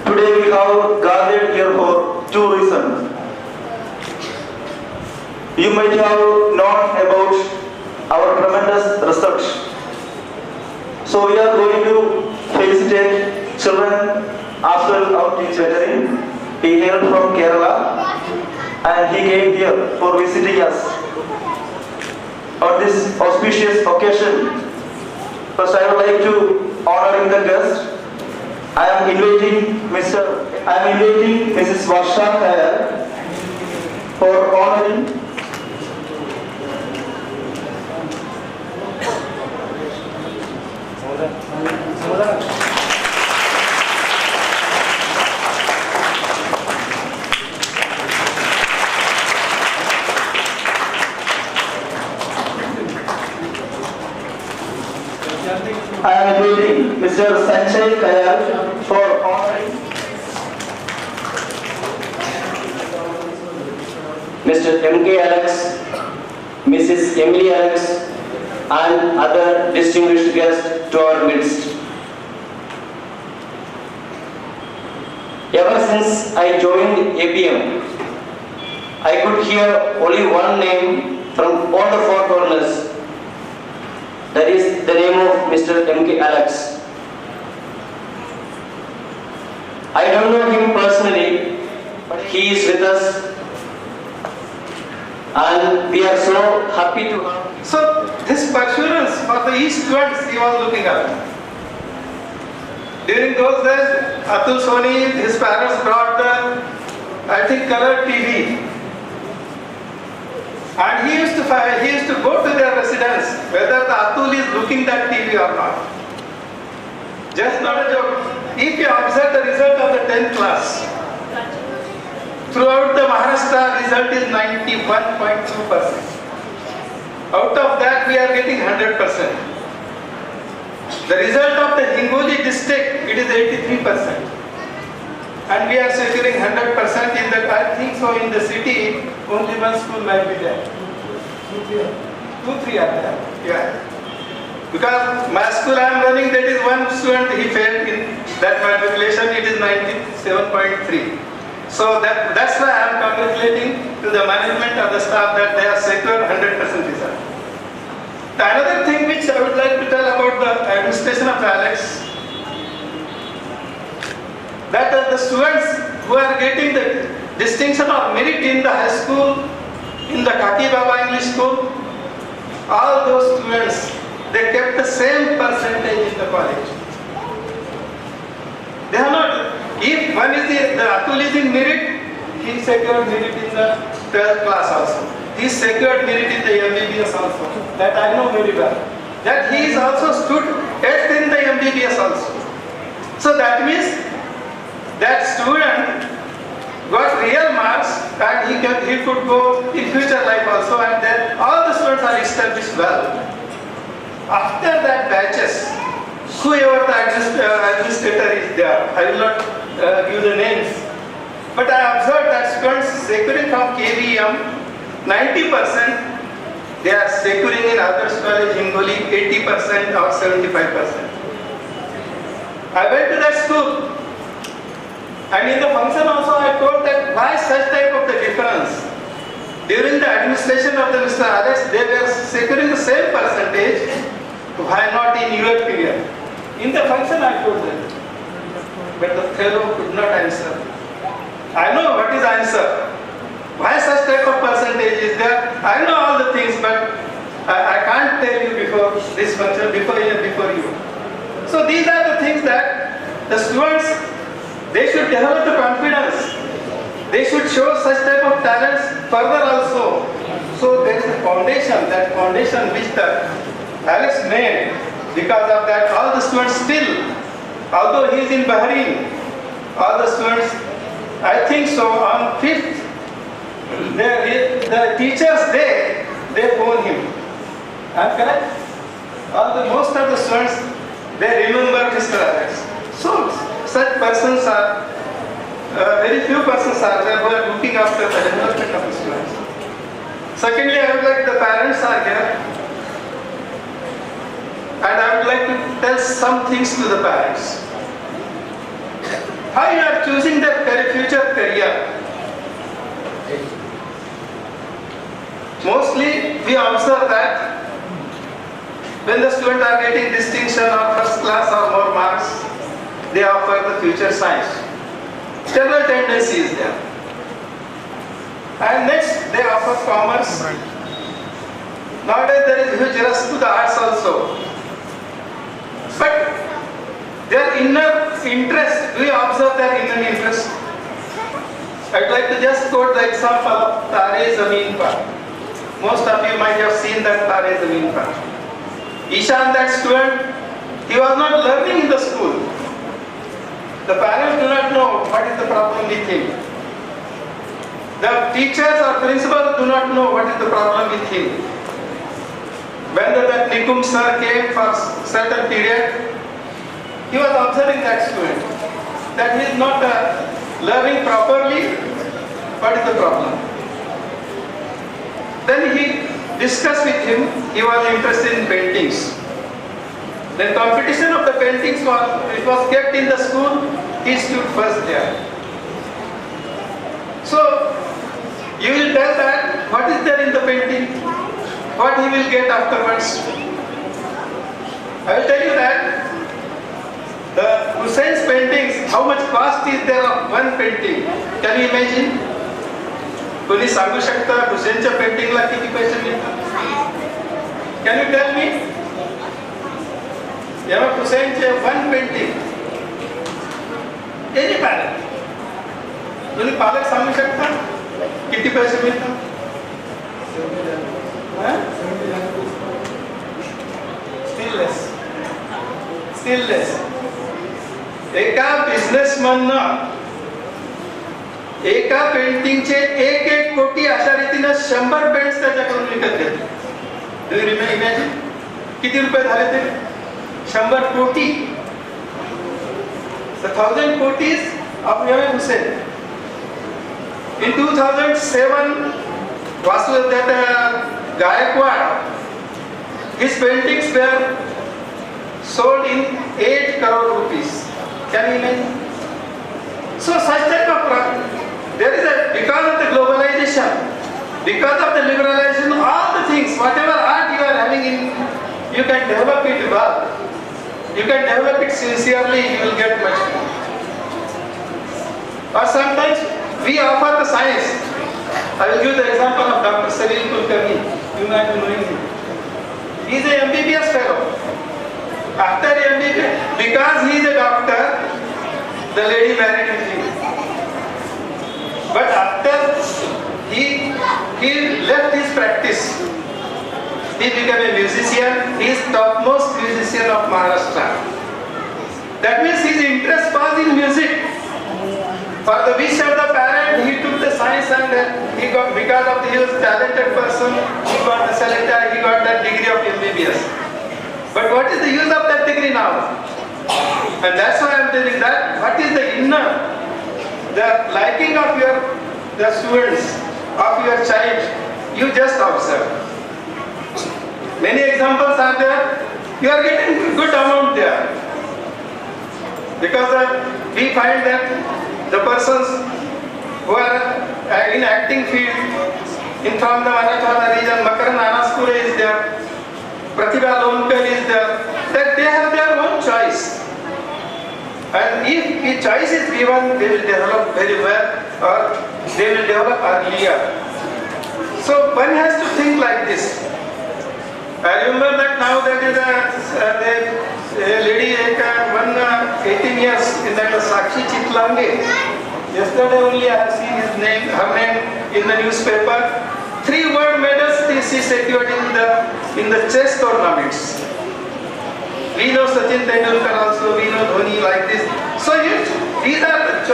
Today we have gathered here for two reasons. You might have known about our tremendous research. So we are going to felicitate children as well out in January. He hailed from Kerala and he came here for visiting us. On this auspicious occasion, first I would like to honor the guest. I am inviting Mrs. Varsha here for honoring. I am inviting Mr. Sanjay Kayal for honoring Mr. M.K. Alex, Mrs. Emily Alex, and other distinguished guests to our midst. Ever since I joined ABM, I could hear only one name from all the four corners. That is the name of Mr. M.K. Alex. I don't know him personally, but he is with us and we are so happy to have him. So this perseverance for the eastwards he was looking at. During those days, Atul Soni, his parents brought the, I think, color TV. And he used to go to their residence, whether the Atul is looking that TV or not. Just not a joke. If you observe the result of the 10th class, throughout the Maharashtra result is 91.2%. Out of that we are getting 100%. The result of the Hingoli district, it is 83%. And we are securing 100% in that. I think so in the city, only one school might be there. 2, 3 are there. Yeah. Because my school I am running, that is one student he failed in that matriculation, it is 97.3. So that's why I am congratulating to the management of the staff that they have secured 100% result. The another thing which I would like to tell about the administration of Alex, that the students who are getting the distinction or merit in the high school, in the Kaki Baba English school, all those students, they kept the same percentage in the college. They are not, if one is the Atul is in merit, he secured merit in the 12th class also. He secured merit in the MBBS also. That I know very well. That he is also stood 8th in the MBBS also. So that means that student got real marks and he could go in future life also, and then all the students are established well. After that batches, whoever the administrator is there, I will not give the names, but I observed that students securing from KVM 90%, they are securing in others college Hingoli 80% or 75%. I went to that school. And in the function also I told that why such type of the difference. During the administration of the Mr. Alex, they were securing the same percentage, why not in your period? In the function I told them. But the fellow could not answer. I know what is answer. Why such type of percentage is there? I know all the things, but I can't tell you before this function, before you. So these are the things that the students, they should develop the confidence. They should show such type of talents further also. So there is a foundation, that foundation which the Alex made. Because of that, all the students still, although he is in Bahrain, all the students, I think so, on 5th, the teachers they phone him. Am I correct? Most of the students, they remember Mr. Alex. So such persons are, very few persons are there who are looking after the development of the students. Secondly, I would like the parents are here. And I would like to tell some things to the parents. How you are choosing their future career. Mostly we observe that when the students are getting distinction or first class or more marks, they offer the future science. Several tendencies there. And next they offer commerce. Nowadays there is huge rush to the arts also. But their inner interest, we observe their inner interest. I'd like to just quote the example of Tare Zameen Par. Most of you might have seen that Tare Zameen Par. Ishan, that student, he was not learning in the school. The parents do not know what is the problem with him. The teachers or principal do not know what is the problem with him. When that Nikum sir came for certain period, he was observing that student, that he is not learning properly. What is the problem? Then he discussed with him, he was interested in paintings. Then competition of the paintings was kept in the school, he stood first there. So, you will tell that what is there in the painting, what he will get afterwards. I will tell you that the Hussein's paintings, how much cost is there of one painting? Can you imagine? कोणी सांगू शकता हुसेनच्या पेंटिंगला किती पैसे मिळतात? Can you tell me? याला हुसेनचे one painting. Any parent? कोणी पालक सांगू शकता किती पैसे मिळतात? Still less. Still less. एका बिझनेसमॅननं एका पेंटिंगचे 1 कोटी अशा रीतीने 100 पेंट्स त्याच्याकडून विकत घेतले. डू यू इमॅजिन किती रुपये झाले ते? 100 कोटी. 1000 कोटीज of M. Hussain. In 2007, Vasudeva Gaikwad, his paintings were sold in 8 crore rupees. Can you imagine? So such type of problem. There is a, because of the globalization, because of the liberalization, all the things, whatever art you are having in, you can develop it well. You can develop it sincerely, you will get much more. Or sometimes we offer the science. I will give the example of Dr. Salil Kulkarni. You might be knowing him. He is a MBBS fellow. After MBBS, because he is a doctor, the lady married with him. But after he left his practice, he became a musician. He is topmost musician of Maharashtra. That means his interest was in music. For the wish of the parent, he took the science and he got, because of he was a talented person, he got the selected, he got that degree of MBBS. But what is the use of that degree now? And that's why I am telling that, what is the inner, the liking of the students, of your child, you just observe. Many examples are there, you are getting good amount there. Because we find that the persons who are in acting field, in from the Marathwada region, Makaran Anaskure is there, Pratibha Lonkar is there, that they have their own choice. And if the choice is given, they will develop very well or they will develop earlier. So one has to think like this. I remember that now that is a lady, one 18 years, that was Sakshi Chitlange. Yesterday only I have seen her name in the newspaper. 3 world medals she secured in the chess tournaments. We know Sachin Tendulkar also, we know Dhoni like this. So these are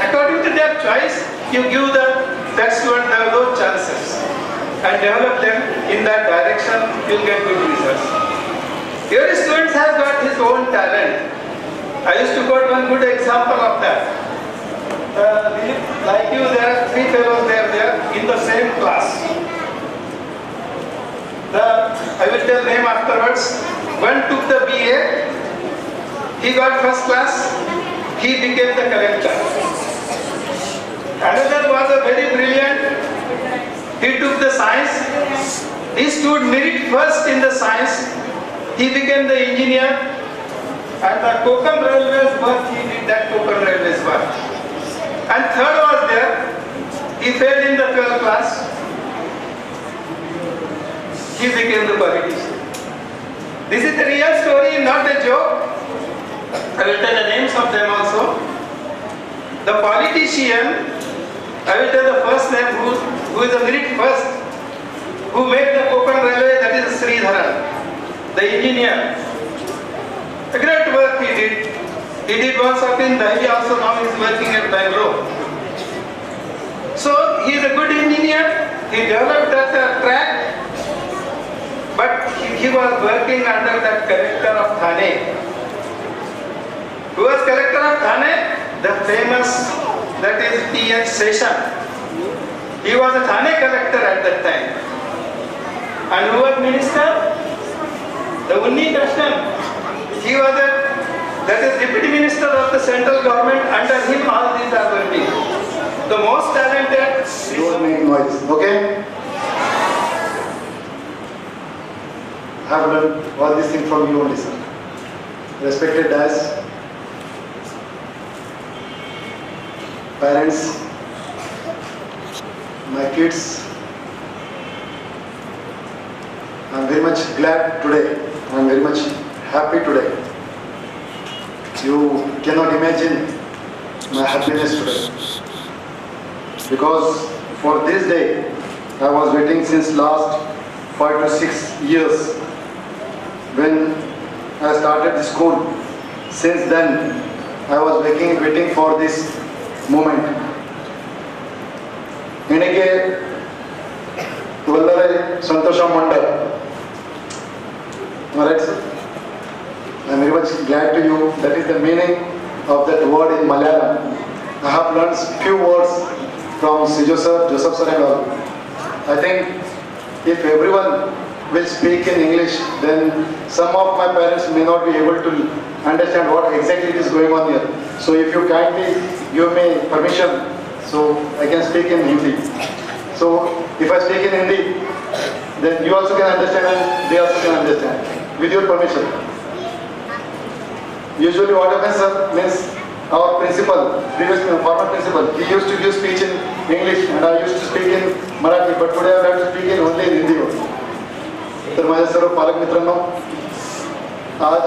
according to their choice, you give that student those chances and develop them in that direction, you'll get good results. Your students have got his own talent. I used to quote one good example of that. Like you, there are 3 fellows there in the same class. I will tell name afterwards. One took the BA, he got first class, he became the collector. Another was a very brilliant. He took the science. He stood merit first in the science. He became the engineer. And the Konkan Railways work, he did that Konkan Railways work. And third was there. He failed in the 12th class. He became the politician. This is the real story, not a joke. I will tell the names of them also. The politician, I will tell the first name who is the merit first, who made the Konkan Railway, that is Sridharan, the engineer. A great work he did. He did one work in Delhi also, now he is working at Bangalore. So he is a good engineer. He developed that track, but he was working under that collector of Thane. Who was collector of Thane? The famous, that is T.H. Session. He was a Thane collector at that time. And who was minister? The Unni Krishnan. He was that is deputy minister of the central government. Under him all these are working. The most talented. Don't make noise, okay? I have learned all these things from you only, sir. Respected as parents, my kids, I am very much glad today. I am very much happy today. You cannot imagine my happiness today. Because for this day, I was waiting since last 5 to 6 years. When I started the school, since then, I was waiting for this moment. Inike Vallare Santosham Mandal. Alright, sir? I am very much glad to you. That is the meaning of that word in Malayalam. I have learned few words from Sijo sir, Joseph sir and all. I think if everyone will speak in English, then some of my parents may not be able to understand what exactly is going on here. So if you kindly give me permission, so I can speak in Hindi. So if I speak in Hindi, then you also can understand and they also can understand. With your permission. Usually what happens, sir, means our principal, former principal, he used to give speech in English and I used to speak in Marathi, but today I have to speak in only in Hindi. तर माझे सर्व पालक मित्रांनो, आज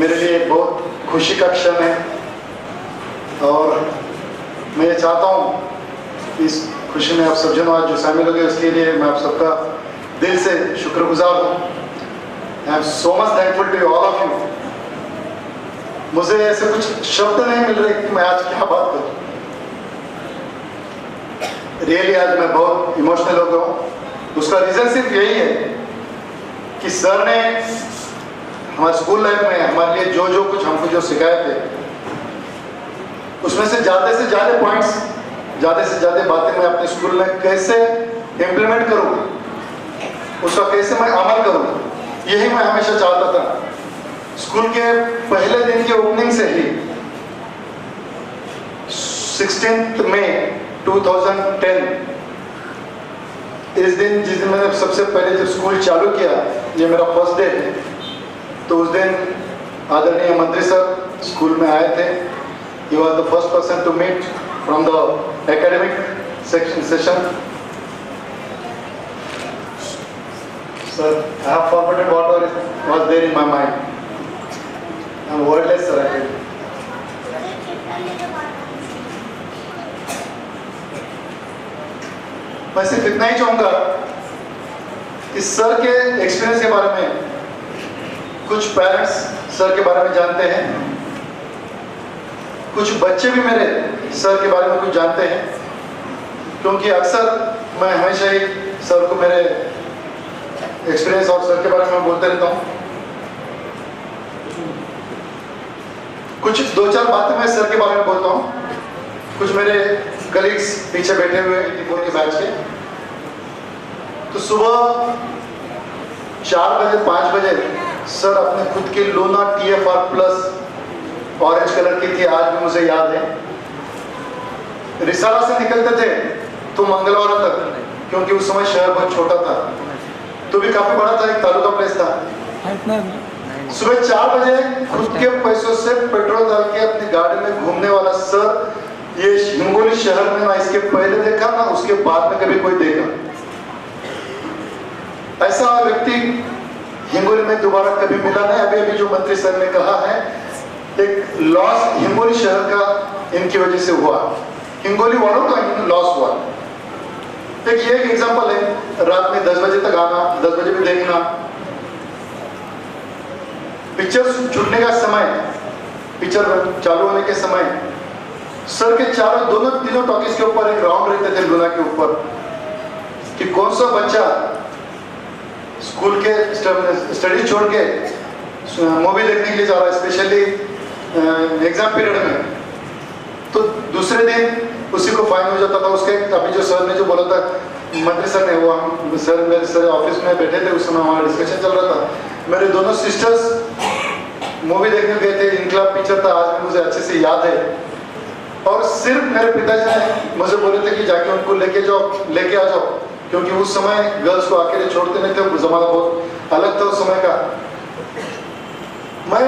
मेरे लिए एक बहुत खुशी का क्षण है और मैं ये चाहता हूँ इस खुशी में आप सब जन आज जो शामिल हो गए उसके लिए मैं आप सबका दिल से शुक्रगुजार हूँ. I am so much thankful to you, all of you. मुझे ऐसे कुछ शब्द नहीं मिल रहे कि मैं आज क्या बात करूं. रियली आज मैं बहुत इमोशनल हो गया हूं. उसका रीजन सिर्फ यही है कि सर ने हमारे स्कूल लाइफ में हमारे लिए जो कुछ हमको जो सिखाए थे उसमें से ज़्यादा पॉइंट्स, ज़्यादा से ज़्यादा बातें मैं अपने स्कूल में कैसे इम्प्लीमेंट करूँ, उसका कैसे मैं अमल करूँ, यही मैं हमेशा चाहता था. स्कूल के पहले दिन के ओपनिंग से ही 16 मई 2010 इस दिन जिस दिन मैंने सबसे पहले जब स्कूल चालू किया, ये मेरा फर्स्ट डे है, तो उस दिन आदरणीय मंत्री सर स्कूल में आए थे. He was the first person to meet from the academic session. Sir, I have forgotten what was there in my mind. I am wordless, sir. मैं सिर्फ इतना ही चाहूँगा कि सर के एक्सपीरियंस के बारे में कुछ पेरेंट्स सर के बारे में जानते हैं, कुछ बच्चे भी मेरे सर के बारे में कुछ जानते हैं, क्योंकि अक्सर मैं हमेशा ही सर को मेरे एक्सपीरियंस और सर के बारे में बोलते रहता हूँ. कुछ 2-4 बातें मैं सर के बारे में बोलता हूँ. कुछ मेरे कलीग्स पीछे बैठे हुए टिपोर के बैच के, तो सुबह 4 बजे 5 बजे सर अपने खुद की Luna TFR plus orange colour की थी, आज भी मुझे याद है. रिसाला से निकलते थे तो मंगलवार तक, क्योंकि उस समय शहर बहुत छोटा था, तो भी काफी बड़ा था, एक तालुका प्लेस था। सुबह 4 बजे खुद के पैसों से पेट्रोल डाल के अपनी गाड़ी में घूमने वाला सर, ये हिंगोली शहर में ना इसके पहले देखा ना उसके बाद में कभी कोई देखा। ऐसा व्यक्ति हिंगोली में दोबारा कभी मिला नहीं। अभी अभी जो मंत्री सर ने कहा है, एक लॉस हिंगोली शहर का इनकी वजह से हुआ, हिंगोली वालों का लॉस हुआ। एक ये एक एग्जांपल है, रात में 10 बजे तक आना, 10 बजे भी देखना, पिक्चर छूटने का समय, पिक्चर चालू होने के समय सर के चारों दोनों तीनों टॉकीज के ऊपर एक राउंड रहते थे लूना के ऊपर, कि कौन सा बच्चा स्कूल के स्टडी छोड़ के मूवी देखने के लिए जा रहा है, स्पेशली एग्जाम पीरियड में, तो दूसरे दिन उसी को फाइन हो जाता था। उसके अभी जो सर ने जो बोला था, मंत्री सर ने, वो हम सर मेरे सर ऑफिस में बैठे थे, उस समय हमारा डिस्कशन चल रहा था। मेरे दोनों सिस्टर्स मूवी देखने गए थे, इनकलाब पिक्चर था, आज भी मुझे अच्छे से याद है। और सिर्फ मेरे पिताजी ने मुझे बोले थे कि जाके उनको लेके आ जाओ, क्योंकि उस समय गर्ल्स को अकेले छोड़ते नहीं थे, जमाना बहुत अलग था उस समय का। मैं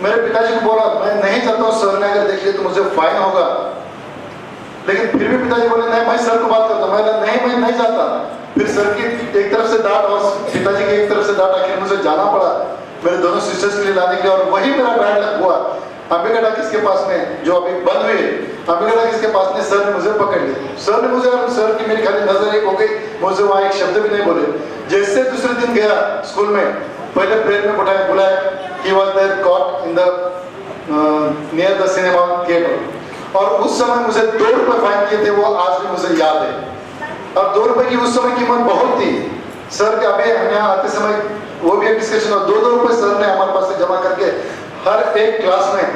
मेरे पिताजी को बोला मैं नहीं चाहता हूँ, सर ने अगर देख लिया तो मुझे फाइन होगा, लेकिन फिर भी पिताजी बोले नहीं मैं सर को बात करता हूँ। मैं नहीं चाहता। फिर सर की एक तरफ से डांट और पिताजी की एक तरफ से डांट, आखिर मुझे जाना पड़ा मेरे दोनों सिस्टर्स के लिए लाने के लिए। और वही मेरा बैड लक हुआ, अंबिका किसके पास में जो अभी बंद हुई, अंबिका किसके पास में सर ने मुझे पकड़ लिया। सर ने मुझे, और सर की मेरी खाली नजर एक हो गई, मुझे वहाँ एक शब्द भी नहीं बोले। जैसे दूसरे दिन गया स्कूल में, पहले प्रेयर में बुलाया, he was there caught in the near the cinema theater, और उस समय मुझे 2 रुपए फाइन किए थे, वो आज भी मुझे याद है। और 2 रुपए की उस समय कीमत बहुत थी। सर के अभी हम यहाँ आते समय वो भी एक डिस्कशन, और 2-2 रुपए सर ने हमारे पास से जमा करके हर एक क्लास में,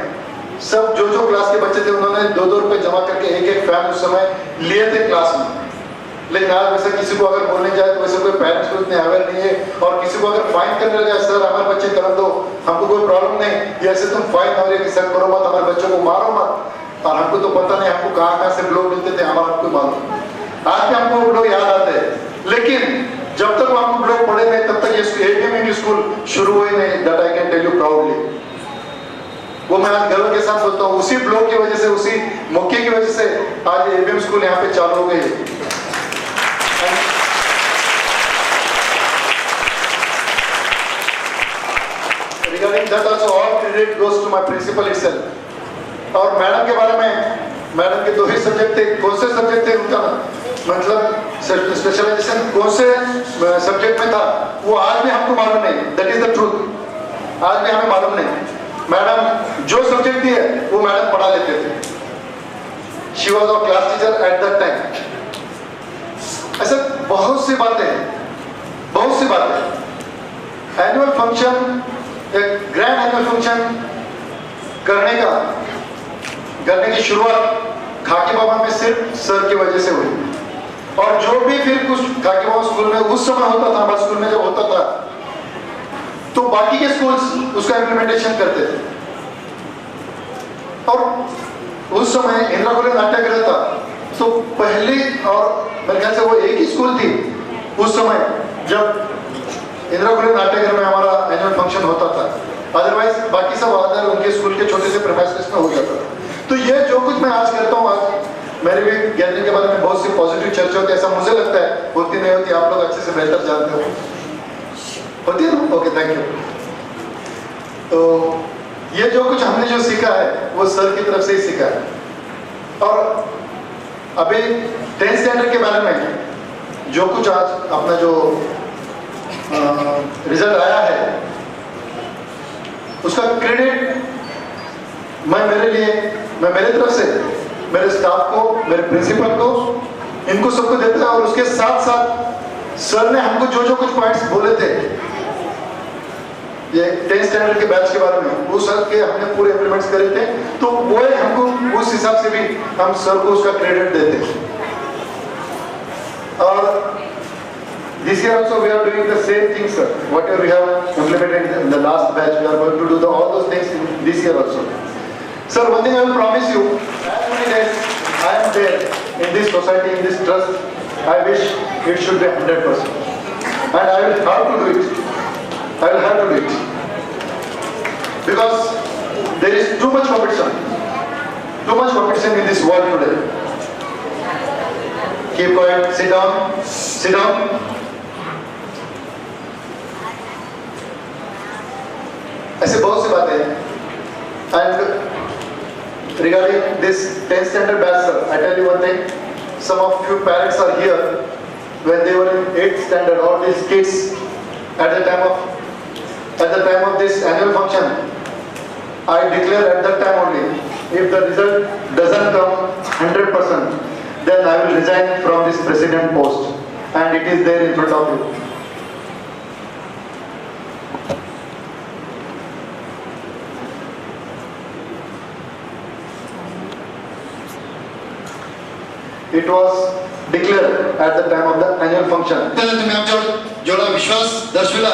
सब जो क्लास के बच्चे थे उन्होंने 2-2 रुपए जमा करके एक फैन उस समय लिए थे क्लास में। लेकिन आज वैसे किसी को अगर बोलने जाए तो वैसे कोई पेरेंट्स को इतने अवेयर नहीं है, और किसी को अगर फाइन करने लगे, सर हमारे बच्चे कर दो, हमको कोई प्रॉब्लम नहीं, ये ऐसे तुम फाइन और ये सर करो मत, हमारे बच्चों को मारो मत। और हमको तो पता नहीं हमको कहाँ से ब्लॉग मिलते थे, हमारा आपको मालूम। आज भी हमको ब्लॉग याद आते हैं, लेकिन जब तक हमको ब्लॉग पढ़े नहीं तब तक ये एबीएम स्कूल शुरू हुए नहीं, that I can tell you proudly. वो मैं आज गर्व के साथ बोलता हूँ, उसी ब्लॉग की वजह से, उसी मौके की वजह से आज एबीएम स्कूल यहाँ पे चालू हो गई। Regarding that also all credit goes to my principal itself। और मैडम के बारे में, मैडम के 2 ही सब्जेक्ट थे, कौन से सब्जेक्ट थे उनका मतलब स्पेशलाइजेशन कौन से सब्जेक्ट में था वो आज भी हमको मालूम नहीं, दैट इज द ट्रूथ। आज भी हमें मालूम नहीं। मैडम जो सब्जेक्ट दिए वो मैडम पढ़ा लेते थे। She was our class teacher at that time. ऐसे बहुत सी बातें। एनुअल फंक्शन, एक ग्रैंड एनुअल फंक्शन करने की शुरुआत खाकी बाबा में सिर्फ सर की वजह से हुई। और जो भी फिर कुछ खाकी बाबा स्कूल में उस समय होता था, हमारे स्कूल में जब होता था, तो बाकी के स्कूल्स उसका इम्प्लीमेंटेशन करते थे। और उस समय इंदिरा कॉलेज नाट्यगृह था, तो पहली, और मेरे ख्याल से वो एक ही स्कूल थी उस समय जब इंदिरा कॉलेज नाट्यगृह में हमारा एनुअल फंक्शन होता था। अदरवाइज बाकी सब अदर उनके स्कूल के छोटे से प्रेमाइसेस में हो जाता था। तो ये जो कुछ मैं आज करता हूँ, आज मेरे भी गैदरिंग के बारे में बहुत सी पॉजिटिव चर्चा होती है, ऐसा मुझे लगता है, होती नहीं होती, आप लोग अच्छे से बेहतर जानते हो, होती है ना? Okay, thank you. तो ये जो कुछ हमने जो सीखा है वो सर की तरफ से ही सीखा है। और अभी 10th स्टैंडर्ड के बारे में जो कुछ आज अपना जो रिजल्ट आया है, उसका क्रेडिट मैं मेरे तरफ से मेरे स्टाफ को, मेरे प्रिंसिपल को, इनको सबको देता है। और उसके साथ साथ सर ने हमको जो कुछ पॉइंट्स बोले थे ये 10th स्टैंडर्ड के बैच के बारे में, वो सर के हमने पूरे इम्प्लीमेंट्स करे थे, तो वो हमको उस हिसाब से भी हम सर को उसका क्रेडिट देते हैं। और this year also we are doing the same thing, sir. Whatever we have implemented in the last batch, we are going to do all those things in this year also. Sir, one thing I will promise you, as many days I am there in this society, in this trust, I wish it should be 100%. And I will have to do it. I will have to do it. Because there is too much competition. Too much competition in this world today. Keep quiet, sit down, sit down. ऐसे बहुत सी बातें हैं. And regarding this 10th standard batch, sir, I tell you one thing. Some of few parents are here when they were in 8th standard. All these kids at the time of this annual function, I declare at that time only, if the result doesn't come 100%, then I will resign from this president post, and it is there in front of you. It was declared at the time of the annual function. त्याला तुम्ही आमच्यावर जेवढा विश्वास दर्शविला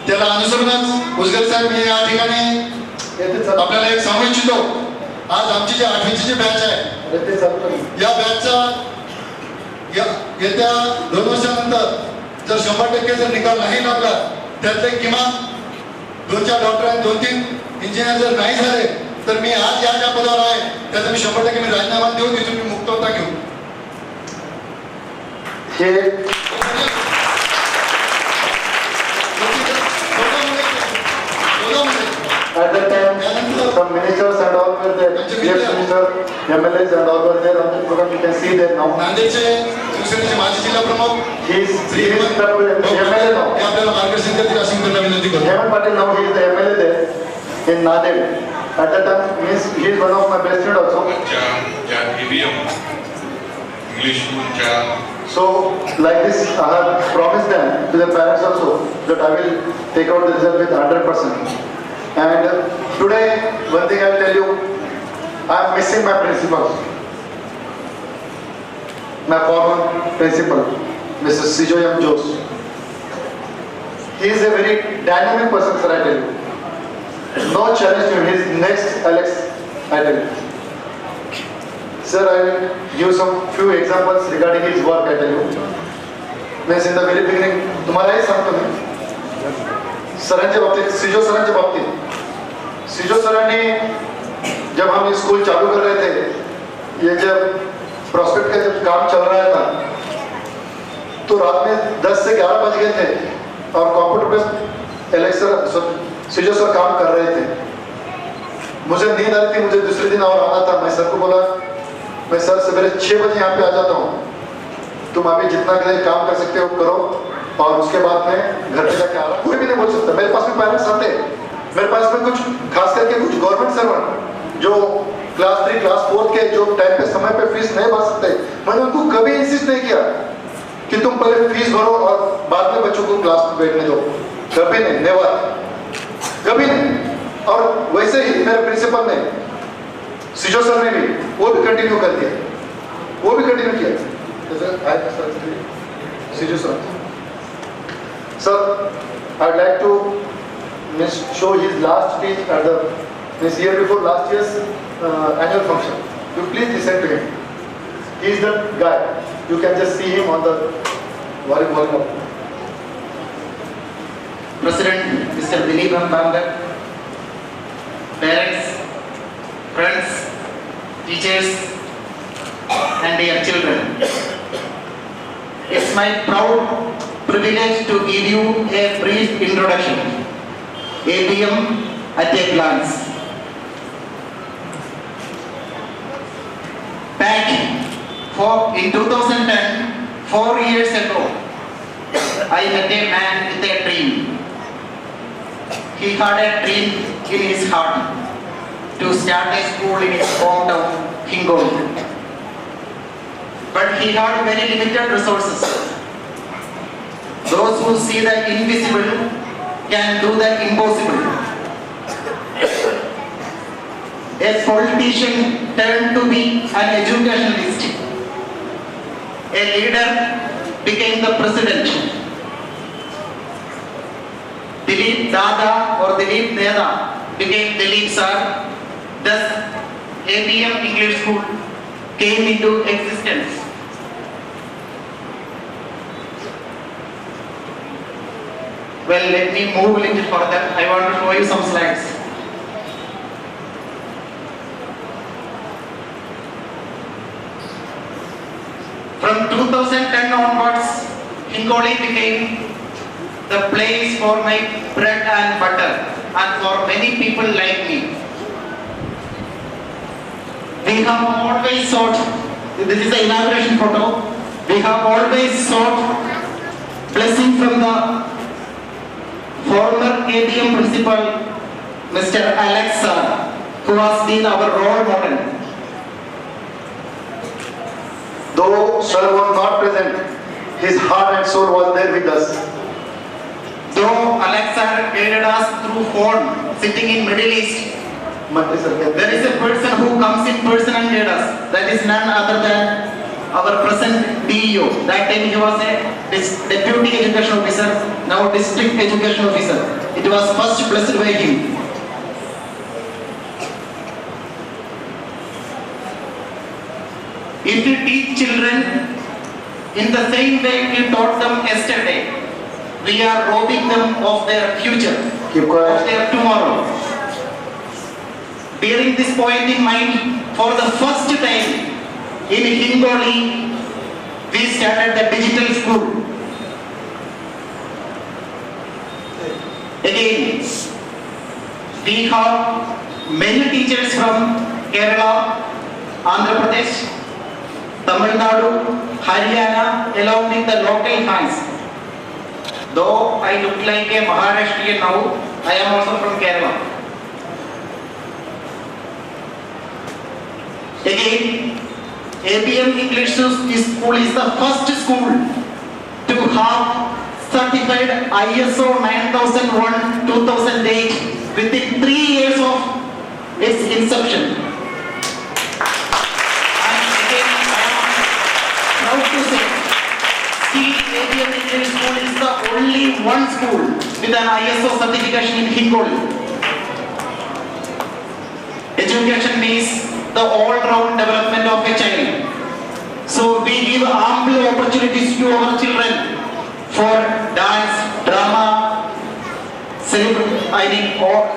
त्याला अनुसरूनच उजगर साहेब मी या ठिकाणी आपल्याला एक सांगू इच्छितो. आज आमची जी 8वीची जी बॅच आहे या बॅचचा येत्या 2 वर्षानंतर जर 100% जर निकाल नाही लागला त्यातले किमान 2-4 डॉक्टर आणि 2-3 इंजिनियर जर नाही झाले तर मी आज ज्या पदावर आहे त्याचा मी 100% मी राजीनामा देऊन तिथून मी मुक्तता घेऊ. At that time, some ministers and all were there. Yes, minister, MLAs and all were there on the program. You can see there now. नांदेडचे शिवसेनेचे माजी जिल्हा प्रमुख He is the MLA now. आपल्याला मार्गदर्शन करतील अशी मी त्यांना विनंती करतो. Hemant Patil now he is the MLA there in Nanded. At that time, he is one of my best friend also. English So, like this, I have promised them to the parents also that I will take out the result with 100%. And today, one thing I will tell you, I am missing my principal, my former principal, Mr. Sijoyam Jose. He is a very dynamic person, sir, I tell you. No challenge to him. He is next Alex, I tell you. Sir, I will give some few examples regarding his work, I tell you. Means in the very beginning, तुम्हाला हे सांगतो मी. सरांच्या बाबतीत, सिजो सरांच्या बाबतीत. सिजो सरांनी जब हम ये स्कूल चालू कर रहे थे, ये जब प्रॉस्पेक्ट का जब काम चल रहा था, तो रात में 10 से 11 बज गए थे और कंप्यूटर पे एलेक्स सर, सिजो सर काम कर रहे थे. मुझे नींद आ रही थी, मुझे दूसरे दिन और आना था. मैं सर को बोला, मैं सर सवेरे 6 बजे यहाँ पे आ जाता हूँ, तुम अभी जितना के लिए काम कर सकते हो करो और उसके बाद मैं घर पे जाके आ रहा हूँ. कोई भी नहीं बोल सकता. मेरे पास में पेरेंट्स आते, मेरे पास में कुछ खास करके कुछ गवर्नमेंट सर्वेंट जो क्लास 3 क्लास 4 के जो टाइम पे समय पे फीस नहीं भर सकते, मैंने उनको कभी इंसिस्ट नहीं किया कि तुम पहले फीस भरो और बाद में बच्चों को क्लास में बैठने दो. कभी नहीं, नेवर, कभी नहीं. और वैसे ही मेरे प्रिंसिपल ने, सिजो सर ने भी वो भी कंटिन्यू कर दिया, वो भी कंटिन्यू किया. Sijo sir, sir, I'd like to show his last speech at this year before last year's annual function. You please listen to him. He is the guy. You can just see him on the volume. President Mr. Dilip Bamgar, parents, friends, teachers, and dear children. It's my proud privilege to give you a brief introduction. ABM at a glance. Back in 2010, 4 years ago, I met a man with a dream. He had a dream in his heart to start a school in his hometown, Hingoli. But he had very limited resources. Those who see the invisible can do the impossible. A politician turned to be an educationalist. A leader became the president. Dilip Dada or Dilip Deda became Dilip Sir. Thus, ABM English School came into existence. Well, let me move a little further. I want to show you some slides. From 2010 onwards, Hingoli became the place for my bread and butter and for many people like me. We have always sought, this is the inauguration photo, we have always sought blessing from the former ABM principal, Mr. Alex sir, who has been our role model. Though sir was not present, his heart and soul was there with us. Though Alex sir guided us through phone, sitting in Middle East, there is a person who comes in person and guides us. That is none other than our present DEO. That time he was a deputy education officer, now district education officer. It was first blessed by him. If you teach children in the same way we taught them yesterday, we are robbing them of their future, of their tomorrow. Bearing this point in mind, for the first time in Hingoli, we started the digital school. Again, we have many teachers from Kerala, Andhra Pradesh, Tamil Nadu, Haryana, along with the local hands. Though I look like a Maharashtrian now, I am also from Kerala. Again, ABM English School is the first school to have certified ISO 9001-2008 within 3 years of its inception. And again, I am proud to say, still ABM English School is the only one school with an ISO certification in Hingoli. Education means the all-round development of a child. So we give ample opportunities to our children for dance, drama,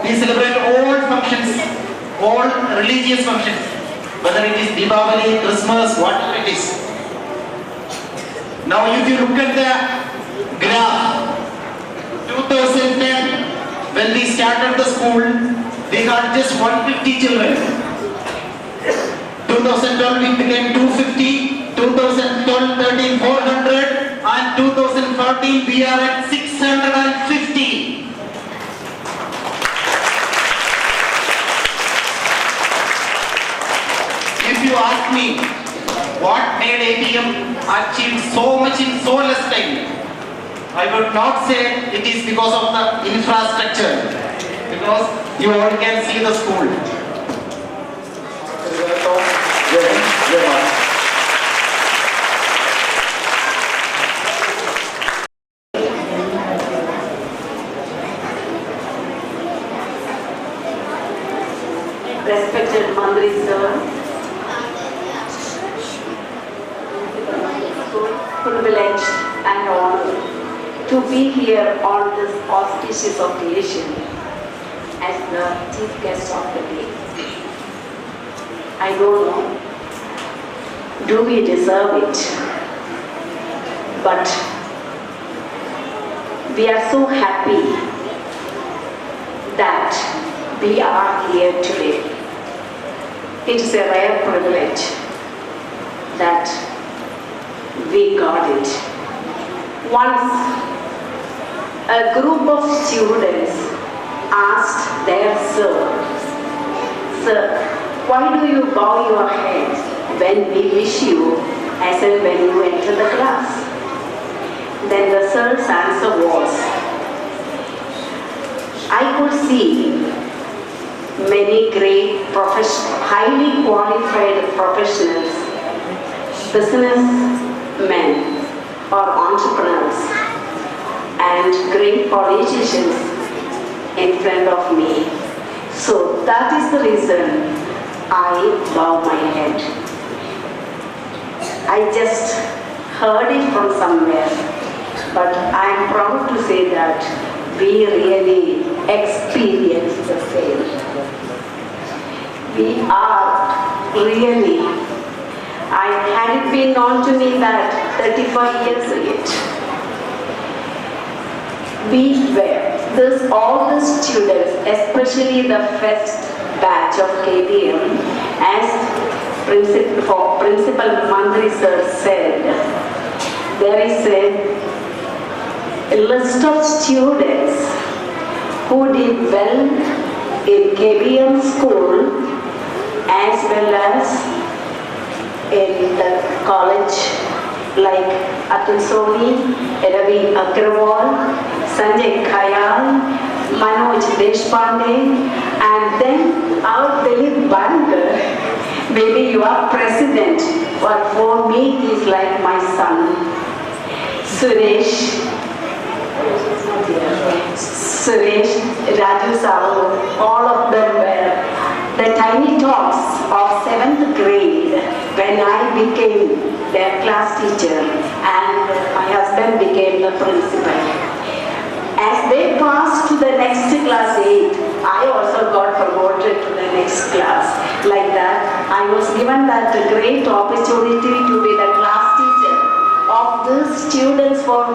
we celebrate all functions, all religious functions, whether it is Diwali, Christmas, whatever it is. Now if you look at the graph, 2010, when we started the school, we had just 150 children. 2012 it became 250, 2012, 13, 400, and 2014 we are at 650. If you ask me what made ABM achieve so much in so less time, I would not say it is because of the infrastructure, because you all can see the school. Respected Mandri sir, privileged and honored to be here on this auspicious occasion as the chief guest of the day. I don't know, do we deserve it? But we are so happy that we are here today. It is a rare privilege that we got it. Once a group of students asked their sir, why do you bow your head when we wish you as and when you enter the class? Then the sir's answer was, I could see many great highly qualified professionals, businessmen or entrepreneurs, and great politicians in front of me. So that is the reason I bow my head. I just heard it from somewhere, but I am proud to say that we really experienced the same. We are really, had it been known to me that 35 years ago, all the students, especially the first batch of KBM, as Principal Mandri sir said, there is a list of students who did well in KBM school as well as in the college, like Atul Soni, Ravi Agrawal, Sanjay Khayal, Manoj Deshpande, and then our Dilip Bankar. Maybe you are president, but for me he is like my son. Suresh, Raju Sahu, all of them were the tiny tots of 7th grade when I became their class teacher and my husband became the principal. As they passed to the next class 8, I also got promoted to the next class. Like that, I was given that great opportunity to be the class teacher of the students for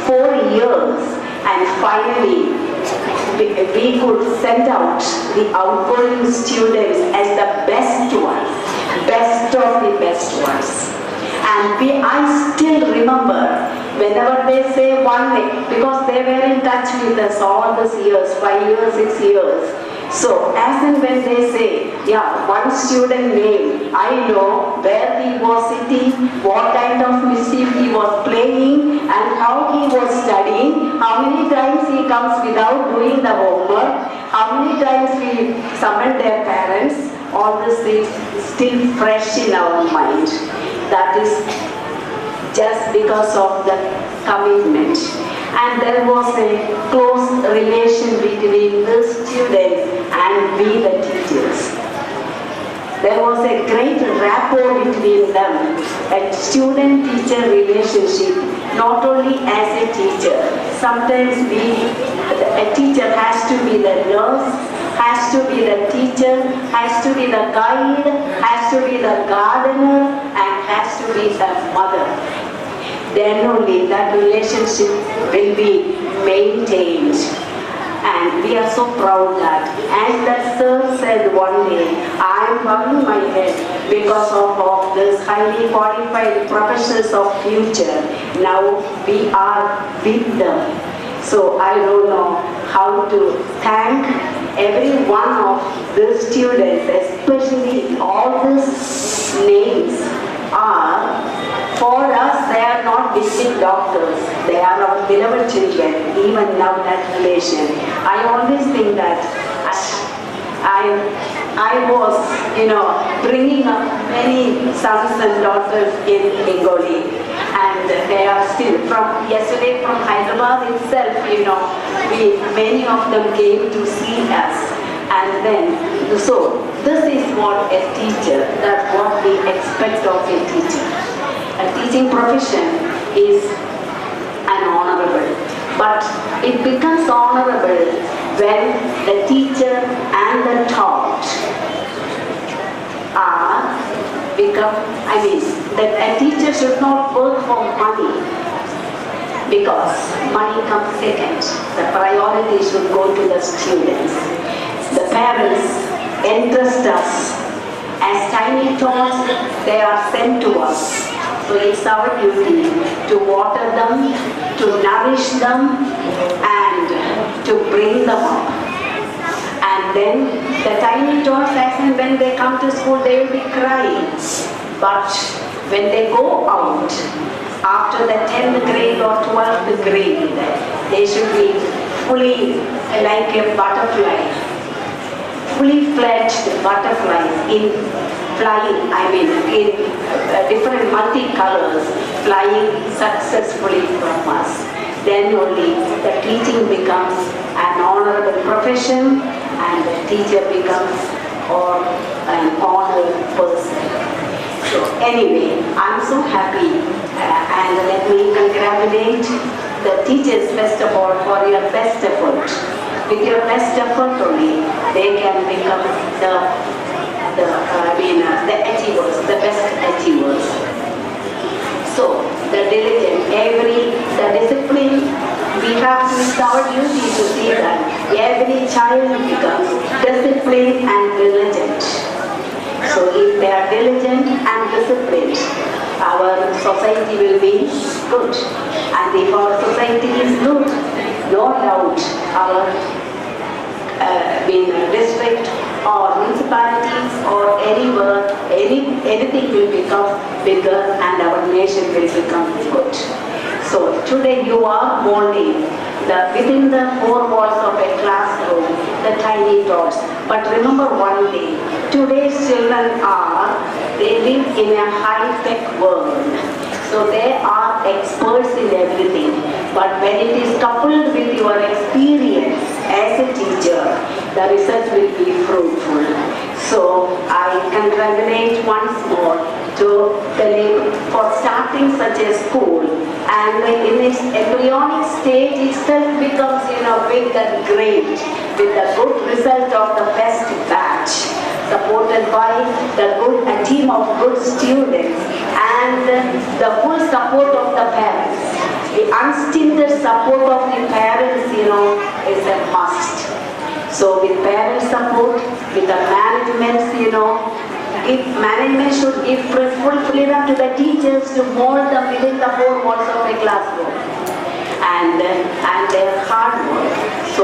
4 years, and finally we could send out the outgoing students as the best ones, best of the best ones. And I still remember whenever they say one name, because they were in touch with us all these years, 5 years, 6 years. So as and when they say, yeah, one student name, I know where he was sitting, what kind of mischief he was playing, and how he was studying, how many times he comes without doing the homework, how many times we summoned their parents. All this is still fresh in our mind. That is just because of the commitment. And there was a close relation between the students and we the teachers. There was a great rapport between them, a student-teacher relationship, not only as a teacher. Sometimes a teacher has to be the nurse, has to be the teacher, has to be the guide, has to be the gardener, and has to be the mother. Then only that relationship will be maintained. And we are so proud that, as that sir said one day, I am bowing my head because of this highly qualified professionals of future. Now we are with them. So I don't know how to thank every one of the students, especially all these names are, for us, they are not district doctors. They are our beloved children, even now that relation. I always think that I was, bringing up many sons and daughters in Hingoli. And they are still, from yesterday from Hyderabad itself, many of them came to see us. And then, so this is what a teacher, that's what we expect of a teacher. A teaching profession is an honorable, but it becomes honorable when the teacher and the taught that a teacher should not work for money, because money comes second. The priority should go to the students. The parents entrust us as tiny tots, they are sent to us. So it's our duty to water them, to nourish them, and to bring them up. And then the tiny tots, as and when they come to school, they will be crying. But when they go out, after the 10th grade or 12th grade, they should be fully like a butterfly, fully fledged butterflies in flying, in different multi-colors, flying successfully from us. Then only the teaching becomes an honorable profession and the teacher becomes, or an honored person. So anyway, I'm so happy and let me congratulate the teachers first of all for your best effort. With your best effort only, they can become the achievers, the best achievers. So the diligent, the discipline, we have to, it's our duty to see that every child becomes disciplined and diligent. So if they are diligent and disciplined, our society will be good. And if our society is good, no doubt our district or municipalities or anywhere, anything will become bigger and our nation will become good. So today you are molding within the four walls of a classroom, the tiny dots. But remember one thing, today's children they live in a high-tech world. So they are experts in everything. But when it is coupled with your experience as a teacher, the result will be fruitful. So I congratulate once more to Kalib for starting such a school, and in its embryonic stage itself becomes big and great with the good result of the best batch, supported by a team of good students and the full support of the parents. The unstinted support of the parents, is a must. So with parent support, with the management, management should give full freedom to the teachers to mold them within the four walls of a classroom and their hard work. So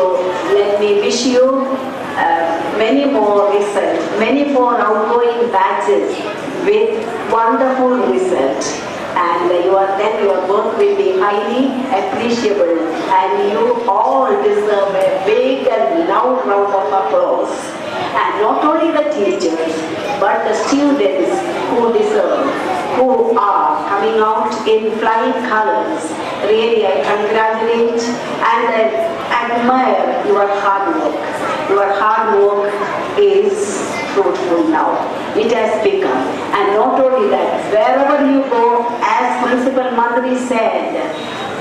let me wish you many more results, many more outgoing batches with wonderful results. And your work will be highly appreciable, and you all deserve a big and loud round of applause. And not only the teachers, but the students who are coming out in flying colors. Really, I congratulate and admire your hard work. Your hard work is fruitful now. It has become. And not only that, wherever you go, as Principal Mandri said,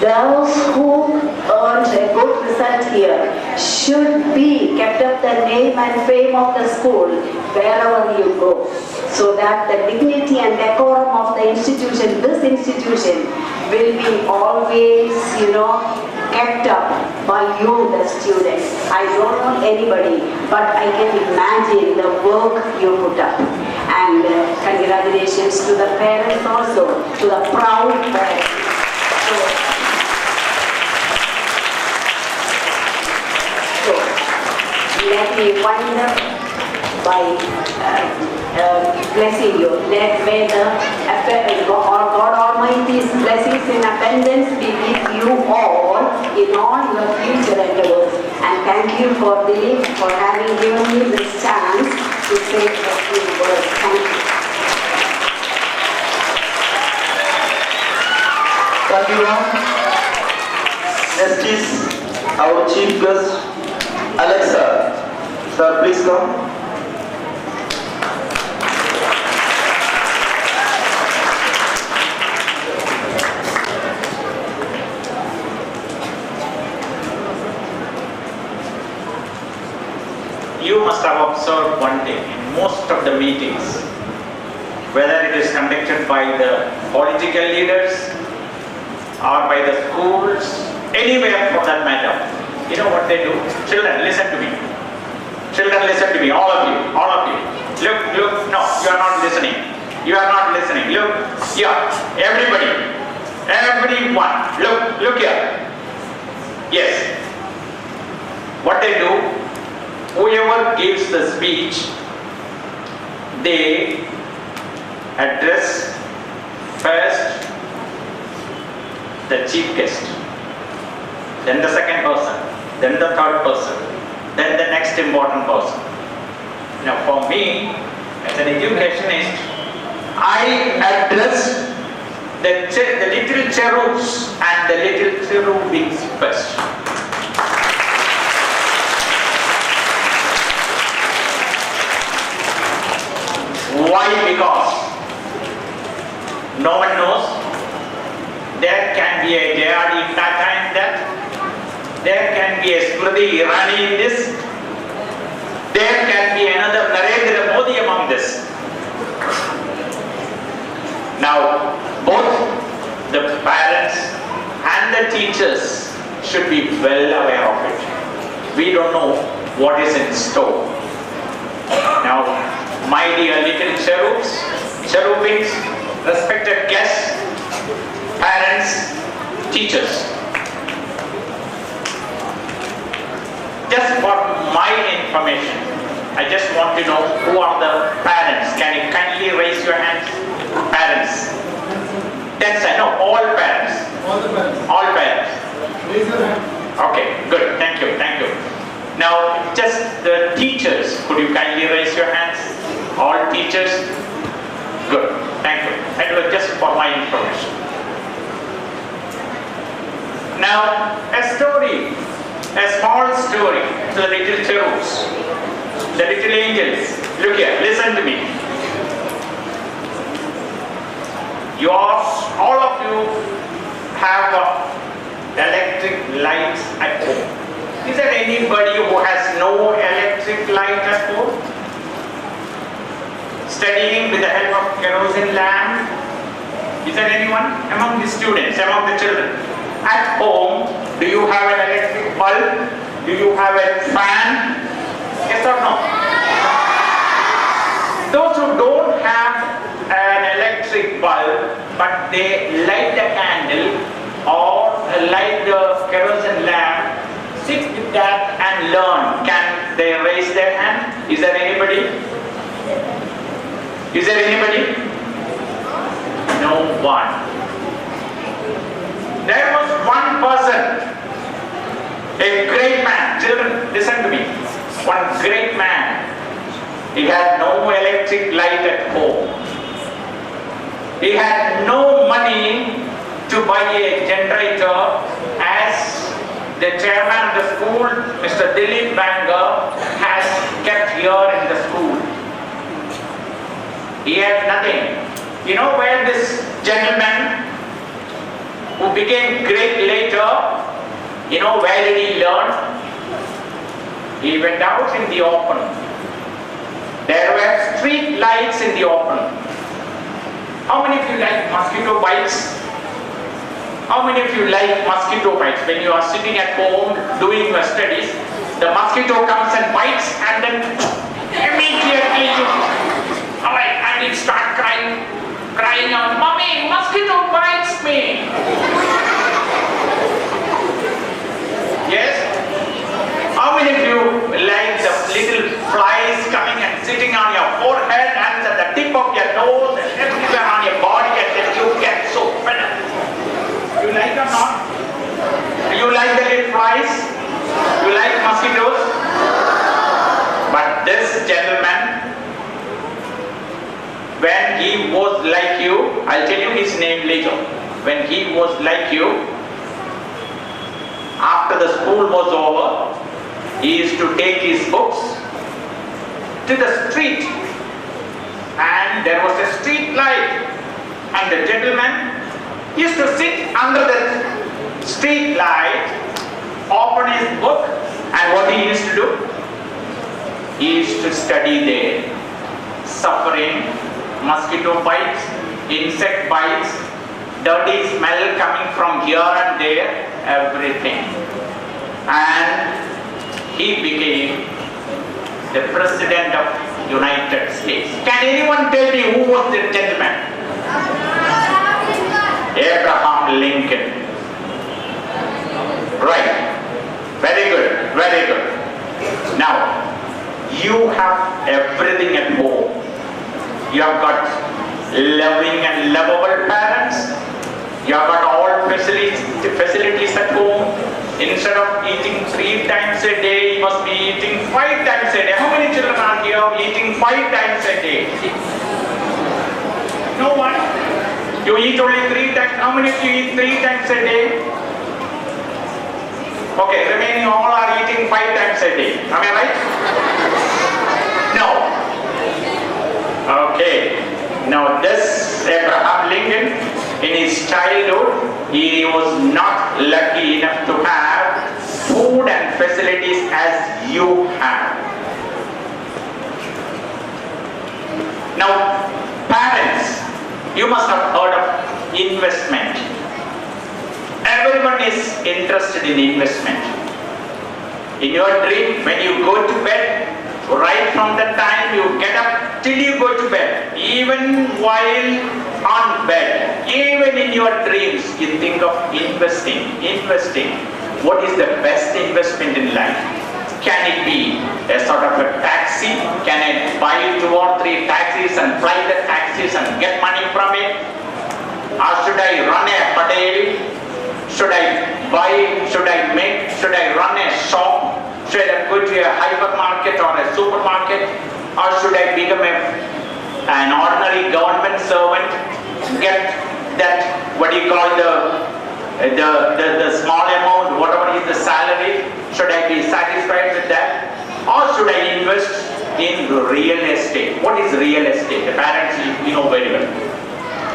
those who earned a good result here should be kept up the name and fame of the school wherever you go, so that the dignity and decorum of the institution, this institution, will be always, kept up by you, the students. I don't know anybody, but I can imagine the work you put up. And congratulations to the parents also, to the proud parents. So let me wind up by blessing you. May God Almighty's blessings in abundance be with you all in all your future endeavors. And thank you for having given me this chance to say a few words. Thank you. Thank you, ma'am. Next is our chief guest, Alexa. Sir, please come. You must have observed one thing in most of the meetings, whether it is conducted by the political leaders or by the schools, anywhere for that matter. You know what they do? Children, listen to me. Children, listen to me, all of you. Look, no, you are not listening. You are not listening. Look, here, everybody, everyone, look here. Yes. What they do, whoever gives the speech, they address first the chief guest, then the second person, then the third person, then the next important person. Now for me, as an educationist, I address the little cherubs and the little cherubims first. Why? Because no one knows. There can be a Jayadi Tata in that. There can be a Smriti Irani in this. There can be another Narendra Modi among this. Now, both the parents and the teachers should be well aware of it. We don't know what is in store. Now, my dear little cherubs, cherubins, respected guests, parents, teachers, just for my information, I just want to know who are the parents. Can you kindly raise your hands? Parents. That's I know, all parents. All the parents. All parents. Raise your hand. Okay, good. Thank you. Thank you. Now, just the teachers, could you kindly raise your hands? All teachers? Good. Thank you. That was just for my information. Now, a story, a small story to the little cherubs, the little angels. Look here, listen to me. All of you have electric lights at home. Is there anybody who has no electric light at home? Studying with the help of kerosene lamp? Is there anyone among the students, among the children? At home, do you have an electric bulb? Do you have a fan? Yes or no? Those who don't have an electric bulb, but they light the candle or light the kerosene lamp, sit with that and learn. Can they raise their hand? Is there anybody? Is there anybody? No one. There was one person, a great man. Children, listen to me. One great man. He had no electric light at home. He had no money to buy a generator, as the chairman of the school, Mr. Dilip Banger, has kept here in the school. He had nothing. You know where this gentleman who became great later, you know where did he learn? He went out in the open. There were street lights in the open. How many of you like mosquito bites? How many of you like mosquito bites? When you are sitting at home doing your studies, the mosquito comes and bites, and then immediately you, alright, and you start crying out, "Mommy, mosquito bites me!" Yes? How many of you like the little flies coming and sitting on your forehead and at the tip of your nose and everywhere on your body, and then you get so fed up? You like or not? You like the little flies? You like mosquitoes? But this gentleman, when he was like you, I'll tell you his name later. When he was like you, after the school was over, he used to take his books to the street, and there was a street light, and the gentleman used to sit under the street light, open his book, and what he used to do? He used to study there, suffering, mosquito bites, insect bites, dirty smell coming from here and there, everything. And he became the President of United States. Can anyone tell me who was the gentleman? Abraham Lincoln. Right. Very good. Very good. Now, you have everything at home. You have got loving and lovable parents. You have got all facilities at home. Instead of eating 3 times a day, you must be eating 5 times a day. How many children are here eating 5 times a day? No one. You eat only 3 times. How many of you eat 3 times a day? Okay, remaining all are eating 5 times a day. Am I right? No. Okay. Now this Abraham Lincoln, in his childhood, he was not lucky enough to have food and facilities as you have. Now, parents, you must have heard of investment. Everyone is interested in investment. In your dream, when you go to bed, right from the time you get up till you go to bed, even while on bed, even in your dreams, you think of investing. What is the best investment in life? Can it be a sort of a taxi? Can I buy 2 or 3 taxis and fly the taxis and get money from it? Or should I run a hotel? Should I run a shop? Should I go to a hypermarket or a supermarket? Or should I become an ordinary government servant? Get that, what do you call the small amount, whatever is the salary? Should I be satisfied with that? Or should I invest in real estate? What is real estate? The parents, you know very well.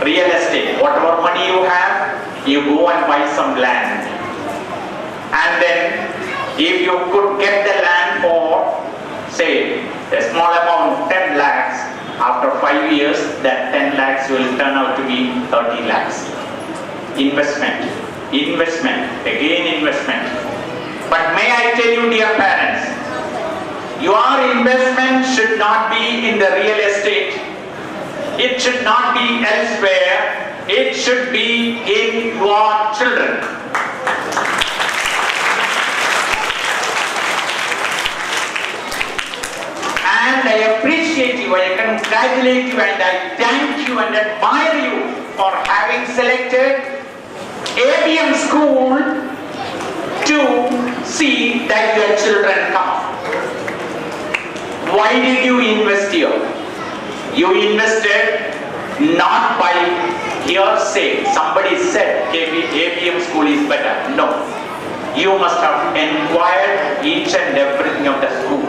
Real estate, whatever money you have, you go and buy some land. And then, if you could get the land for, say, a small amount, 10 lakhs, after 5 years, that 10 lakhs will turn out to be 30 lakhs. Investment, again investment. But may I tell you, dear parents, your investment should not be in the real estate. It should not be elsewhere. It should be in your children. And I appreciate you, I congratulate you, and I thank you and admire you for having selected ABM school to see that your children come up. Why did you invest here? You invested not by hearsay. Somebody said ABM school is better. No. You must have inquired each and everything of the school.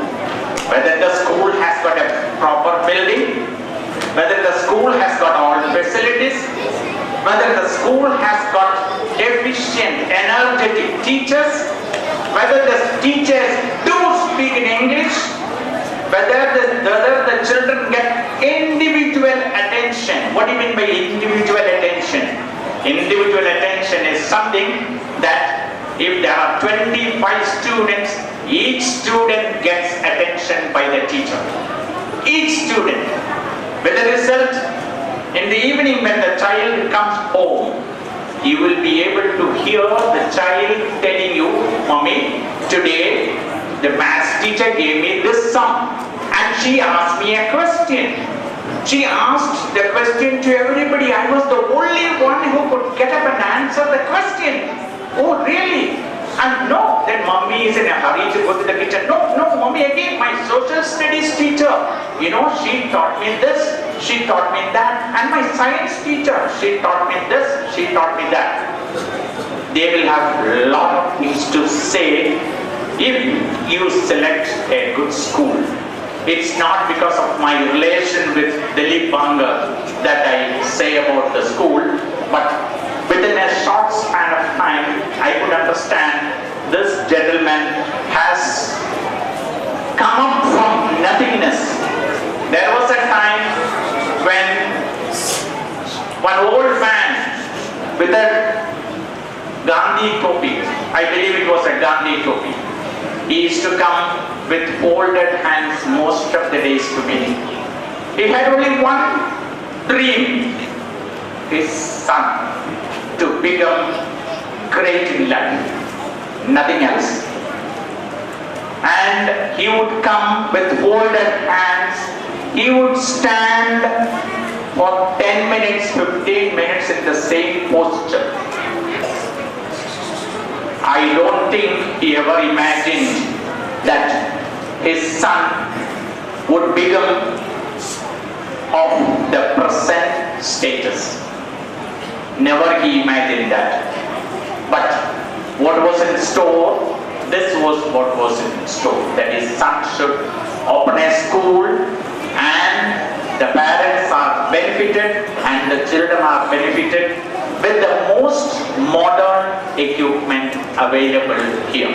Whether the school has got a proper building, whether the school has got all facilities, whether the school has got efficient, energetic teachers, whether the teachers do speak in English, whether the children get individual attention. What do you mean by individual attention? Individual attention is something that if there are 25 students, each student gets attention by the teacher. Each student. With the result, in the evening when the child comes home, you will be able to hear the child telling you, Mommy, today the maths teacher gave me this sum and she asked me a question. She asked the question to everybody. I was the only one who could get up and answer the question. Oh, really? And no, then mommy is in a hurry to go to the kitchen. No, mommy, again, my social studies teacher, you know, she taught me this, she taught me that. And my science teacher, she taught me this, she taught me that. They will have a lot of things to say if you select a good school. It's not because of my relation with Dilip Banga that I say about the school, but within a short span of time, I could understand this gentleman has come up from nothingness. There was a time when one old man with a Gandhi topi, I believe it was a Gandhi topi, he used to come with folded hands most of the days to me. He had only one dream, his son to become great in life, nothing else. And he would come with folded hands, he would stand for 10 minutes, 15 minutes in the same posture. I don't think he ever imagined that his son would become of the present status. Never he imagined that. But what was in store, this was what was in store. That his son should open a school and The parents are benefited and the children are benefited with the most modern equipment available here.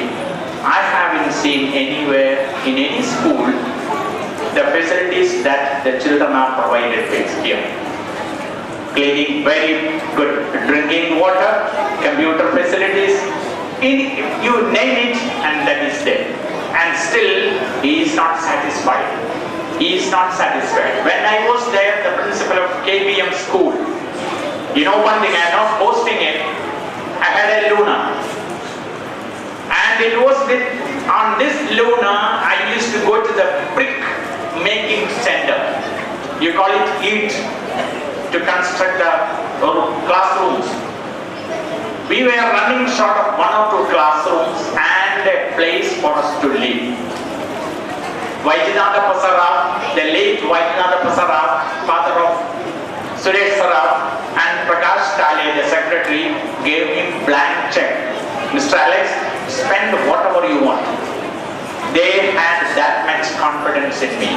I haven't seen anywhere in any school the facilities that the children are provided with here. Cleaning, very good drinking water, computer facilities, you name it and that is there. And still he is not satisfied. He is not satisfied. When I was there, the principal of KBM school, you know one thing, I am not boasting it, I had a Luna. And it was on this Luna, I used to go to the brick making center. You call it EAT, to construct the classrooms. We were running short of 1 or 2 classrooms and a place for us to live. Vaidyanatha Pasarao, the late Vaidyanatha Pasarao, father of Suresh Saraf, and Prakash Tale, the secretary, gave him blank check. Mr. Alex, spend whatever you want. They had that much confidence in me.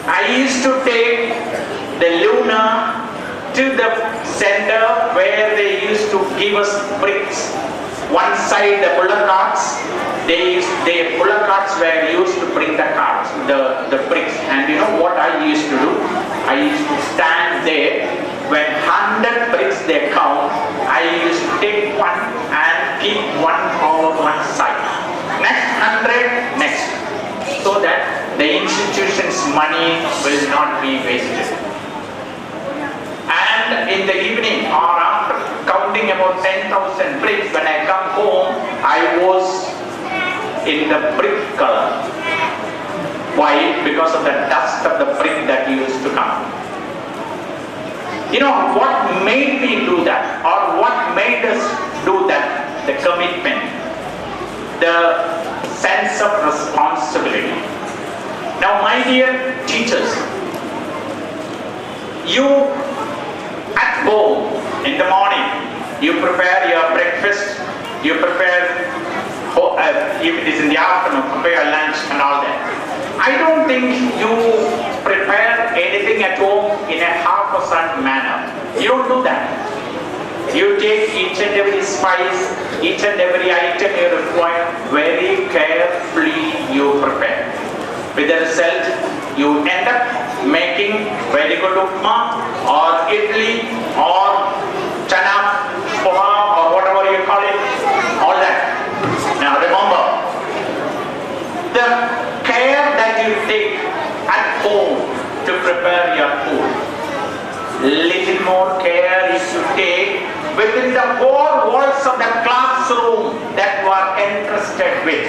I used to take the Luna to the center where they used to give us bricks. One side the bullock carts, the bullock carts were used to bring the carts, the bricks. And you know what I used to do? I used to stand there. When 100 bricks they count, I used to take one and keep one over one side. Next 100, next. So that the institution's money will not be wasted. And in the evening or after counting about 10,000 bricks, when I come home, I was in the brick color. Why? Because of the dust of the brick that used to come. You know what made me do that, or what made us do that? The commitment, the sense of responsibility. Now, my dear teachers, you at home in the morning, you prepare your breakfast, you prepare, if it is in the afternoon, prepare lunch and all that. I don't think you prepare anything at home in a half-a-cent manner. You don't do that. You take each and every spice, each and every item you require, very carefully you prepare. With the result, you end up making very good upma or idli or chana poha or whatever you call it, all that. Now remember, the care that you take at home to prepare your food, little more care is to take within the four walls of the classroom that you are entrusted with.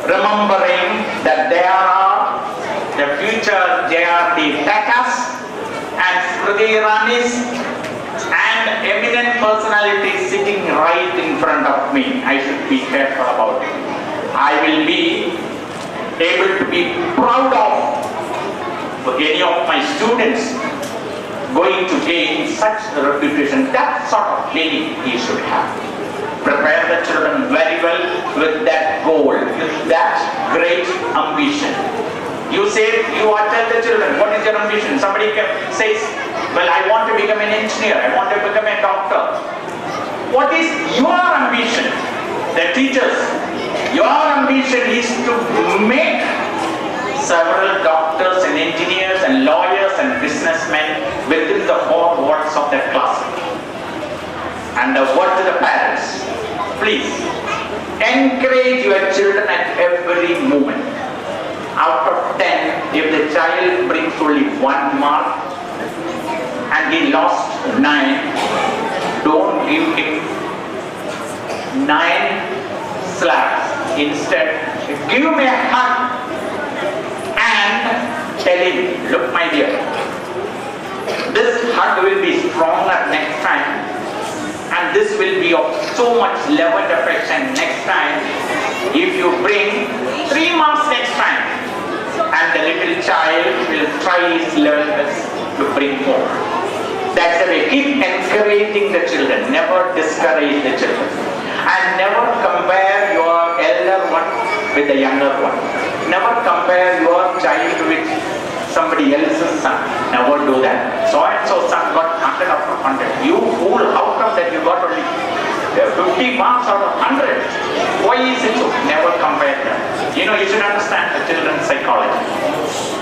Remembering that there are the future JRD Tatas and Smriti Iranis and eminent personalities sitting right in front of me. I should be careful about it. I will be able to be proud of any of my students going to gain such a reputation. That sort of feeling he should have. Prepare the children very well with that goal, with that great ambition. You say, you are tell the children, what is your ambition? Somebody says, well, I want to become an engineer, I want to become a doctor. What is your ambition? The teachers, your ambition is to make several doctors and engineers and lawyers and businessmen within the four walls of that class. And the word to the parents, please encourage your children at every moment. Out of 10, if the child brings only 1 mark and he lost 9, don't give him 9 slaps. Instead, give him a hug and tell him, look my dear, this hug will be stronger next time, and this will be of so much love and affection next time if you bring 3 marks next time. And the little child will try his level best to bring more. That's the way. Keep encouraging the children, never discourage the children. And never compare your elder one with the younger one. Never compare your child with somebody else's son. Never do that. So and so son got 100 out of 100. You fool, how come that you got only 50 marks out of 100? Why is it so? Never compare them. You know, you should understand the children's psychology.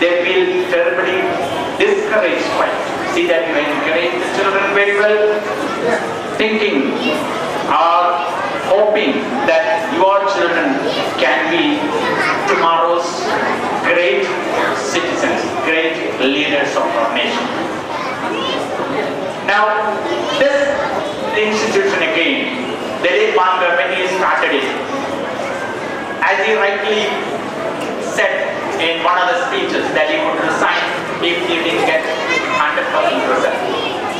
They feel terribly discouraged by it. See that you encourage the children very well, thinking or hoping that your children can be tomorrow's great citizens, great leaders of our nation. Now, this institution again, Dilip Banga, when he started it, as he rightly said in one of the speeches, that he would resign if he didn't get 100% result.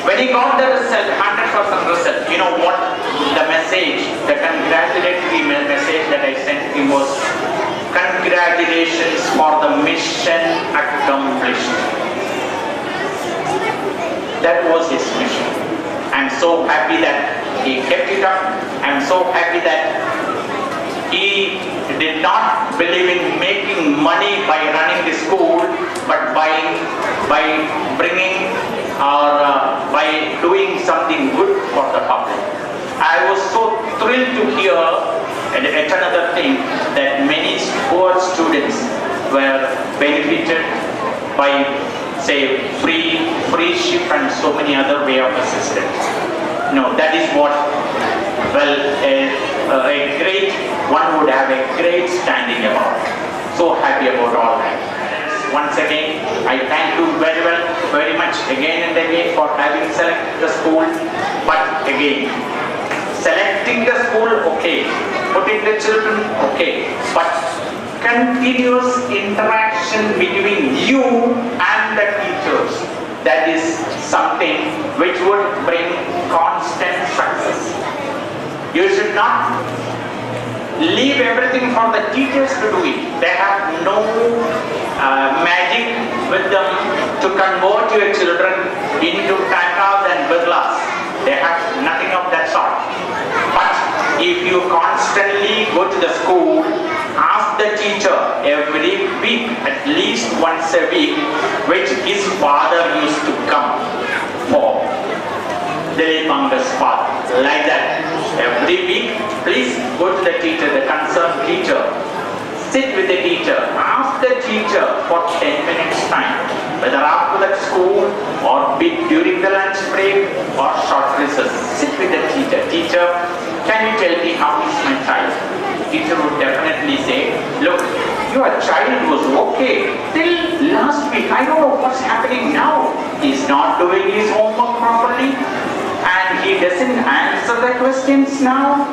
When he got the result, 100% result, you know what the message, the congratulatory message that I sent him was, congratulations for the mission accomplished. That was his mission. I'm so happy that he kept it up. I'm so happy that he did not believe in making money by running the school, but by bringing or by doing something good for the public. I was so thrilled to hear yet another thing, that many poor students were benefited by, say, free ship and so many other way of assistance. No, that is what, well, a great, one would have a great standing about. So happy about all that. Once again, I thank you very much again and again for having selected the school. But again, selecting the school, okay. Putting the children, okay. But continuous interaction between you and the teachers, that is something which would bring constant success. You should not leave everything for the teachers to do it. They have no magic with them to convert your children into takas and birlas. They have nothing of that sort. But if you constantly go to the school, ask the teacher every week, at least once a week, which his father used to come for. Dilip Banga's father. Like that. Every week, please go to the teacher, the concerned teacher. Sit with the teacher. Ask the teacher for 10 minutes time. Whether after that school or during the lunch break or short recess. Sit with the teacher. Teacher, can you tell me how is my child? Teacher would definitely say, look, your child was okay till last week. I don't know what's happening now. He's not doing his homework properly. And he doesn't answer the questions now,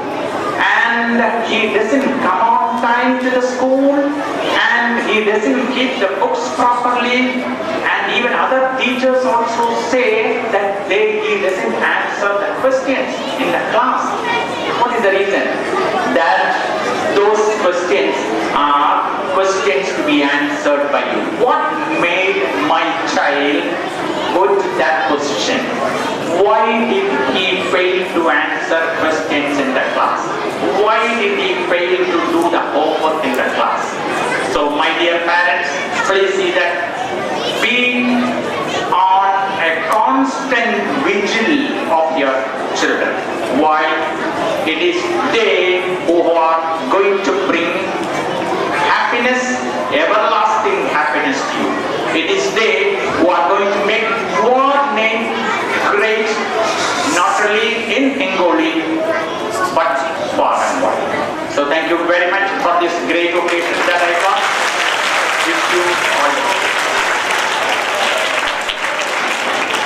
and he doesn't come on time to the school, and he doesn't keep the books properly, and even other teachers also say that he doesn't answer the questions in the class. What is the reason? That those questions are questions to be answered by you. What made my child go to that position? Why did he fail to answer questions in the class? Why did he fail to do the homework in the class? So my dear parents, please see that be on a constant vigil of your children. Why? It is they who are going to bring happiness, everlasting happiness to you. It is they who are going to make your name great, not only in Hingoli, but far and wide. So thank you very much for this great occasion that I got. Wish you all the best.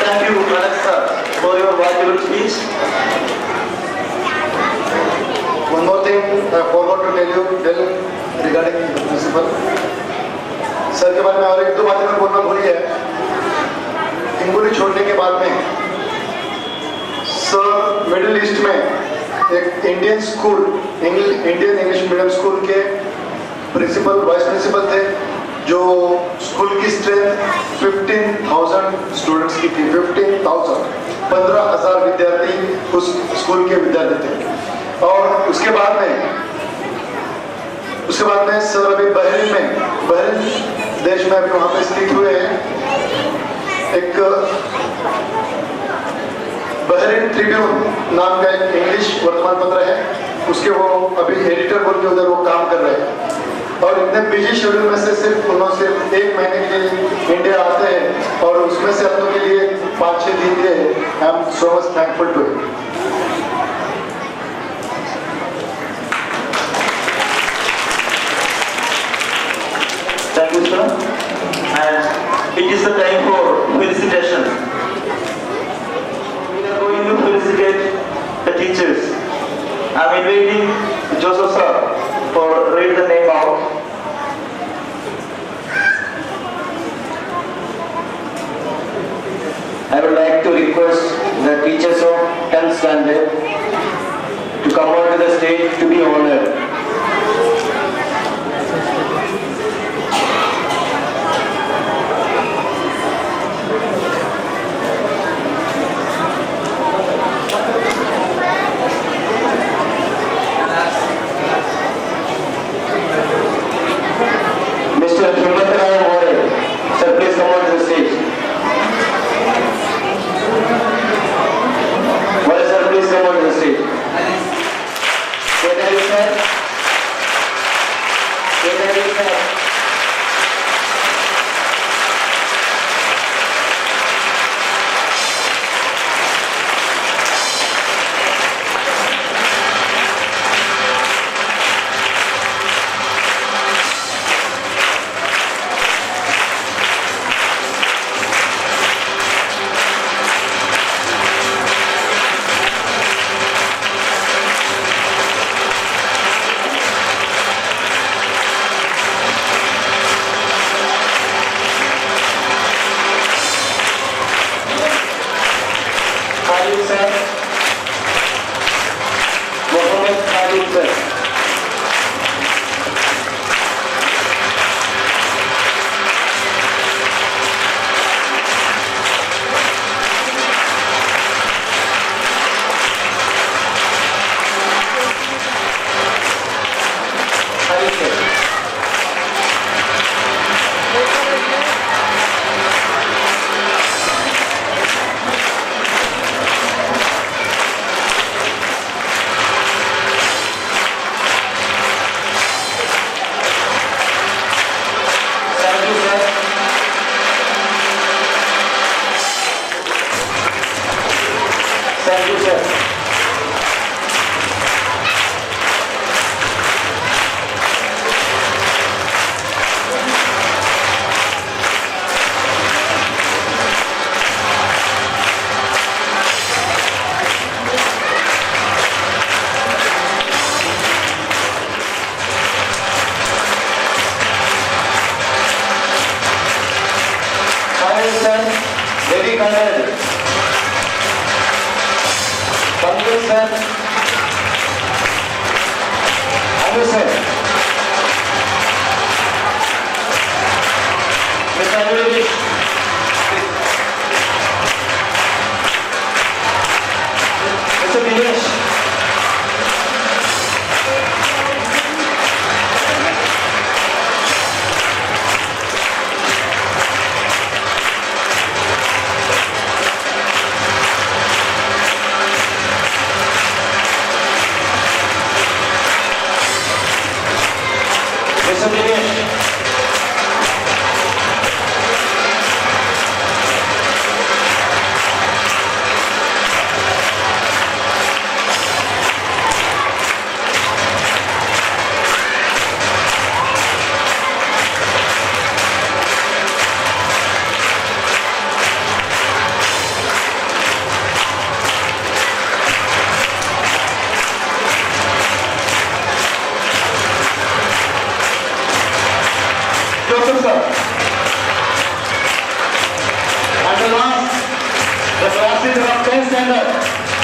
Thank you, Alex sir, for your valuable speech. One more thing I forgot to tell regarding the principal. Sir के बारे में और एक दो बातें मैं बोलना भूल गया। हिंगोली छोड़ने के बाद में सर मिडिल ईस्ट में एक Indian school, Indian English medium school के प्रिंसिपल, वाइस प्रिंसिपल थे, जो स्कूल की स्ट्रेंथ 15,000 स्टूडेंट्स की थी। 15,000 विद्यार्थी उस स्कूल के विद्यार्थी थे। और उसके बाद में सर अभी बहरीन देश में अभी वहाँ पे स्थित हुए हैं। एक बहरीन ट्रिब्यून नाम का एक इंग्लिश वर्तमान पत्र है, उसके वो अभी एडिटर बोल के उधर वो काम कर रहे हैं। और इतने बिजी शेड्यूल में से सिर्फ उन्होंने सिर्फ 1 महीने के लिए इंडिया आते हैं और उसमें से अपनों के लिए 5-6 दिन दिए। I am so much thankful to him. Thank you, sir. And it is the time for felicitation. We are going to felicitate the teachers. I am inviting Joseph sir for read the name out. I would like to request the teachers of 10th standard to come on to the stage to be honored. Mr. Sir, please come on to the stage. Sir, please come on to the stage. Sir. Sir.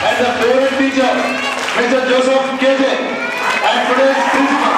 And the favorite teacher, Mr. Joseph KJ, and today's principal.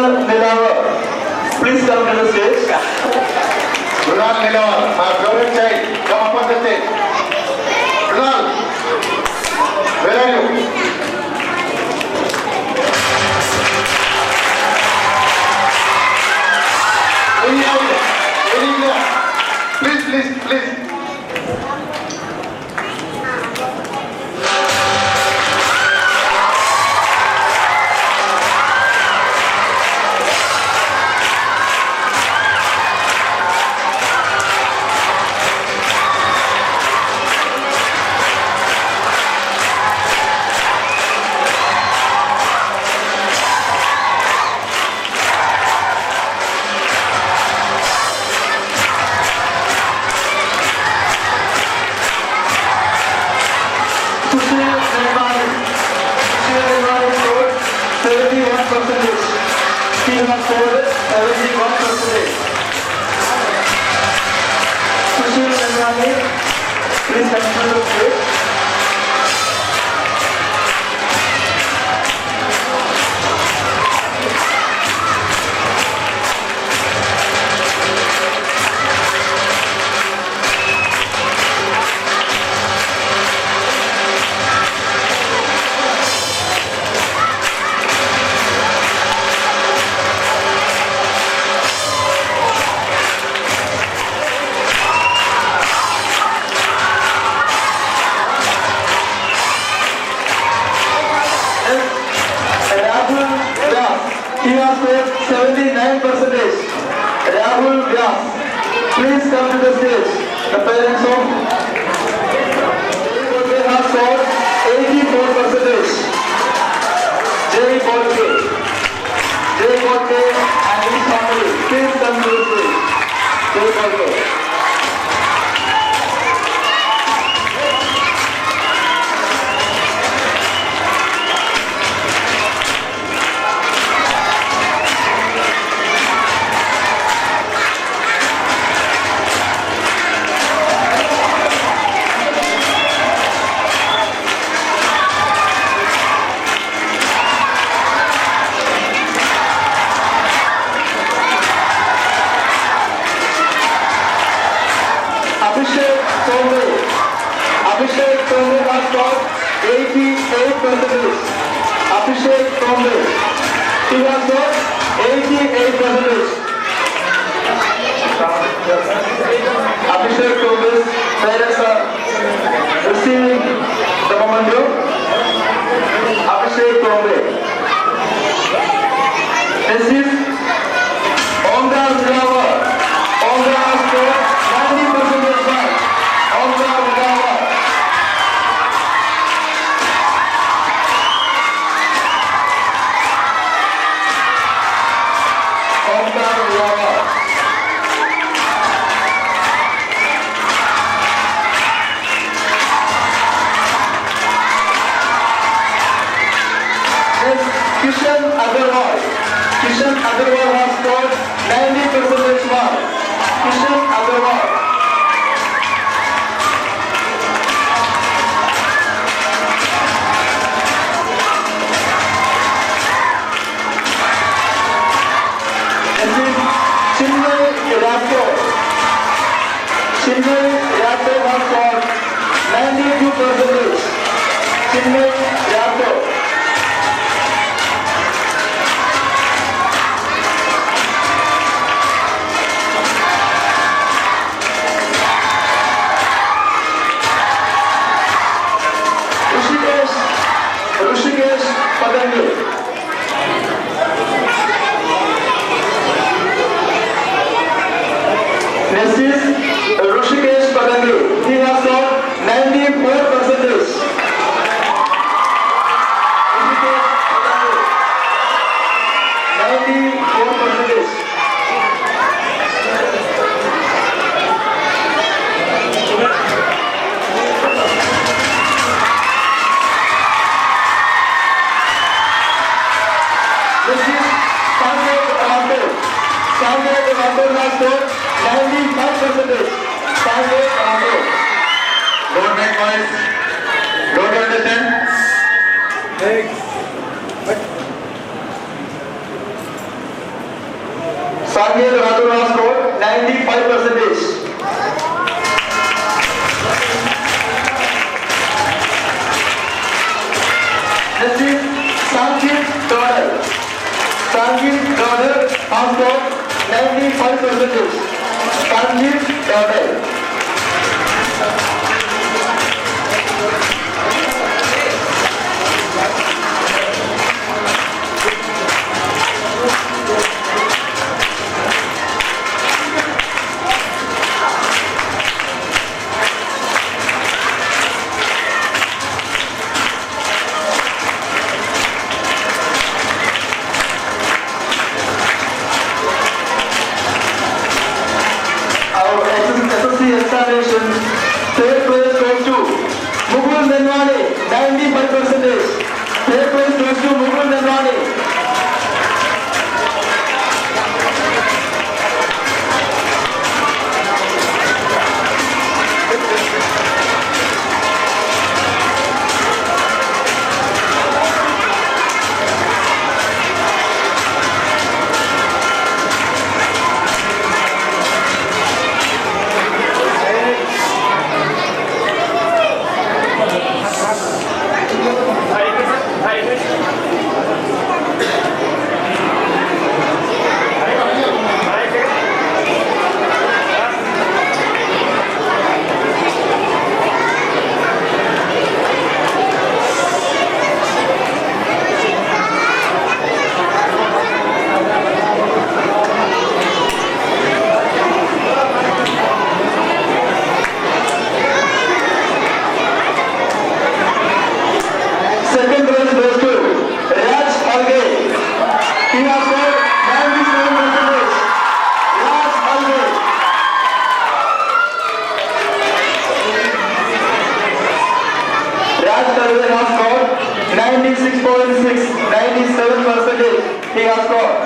Krunal Nilawar, please come to the stage. Krunal Nilawar, my favorite child, come up on the stage. Krunal, where are you? Please. Please continue to play. He has scored 79%. Rahul Vyas, please come to the stage. The parents of they have scored 84%. Jay Bodke and his family, please come to the stage. Jay Bodke. Abhishek Tombe has got 88%. Abhishek Tombe, he has got 88%. Abhishek Tombe's parents are receiving the memento. Abhishek Tombe. This is Omkar Nilawar. Omkar has got 90% mark. Omkar Nilawar. Omkar Nilawar. Next, Kishan Agarwal. Kishan Agarwal has scored 90% mark. Kishan Agarwal. Chinmay Yadav has scored 92%. Chinmay Yadav. Rishikesh Padangi. Next is Rishikesh Padangi. He has got 94%. Sanjay Rathur has scored 95%. Next is Sanjit Daughter. Sanjit Daughter has scored 95%. Sanjit Daughter. SSC examination, third place goes to Mukul Nenwani, 95%. Third place goes to Mukul Nenwani. Second place goes to Raj Alge. He has scored 97%. Raj Alge. Raj Alge has scored 96.6, 97%. He has scored.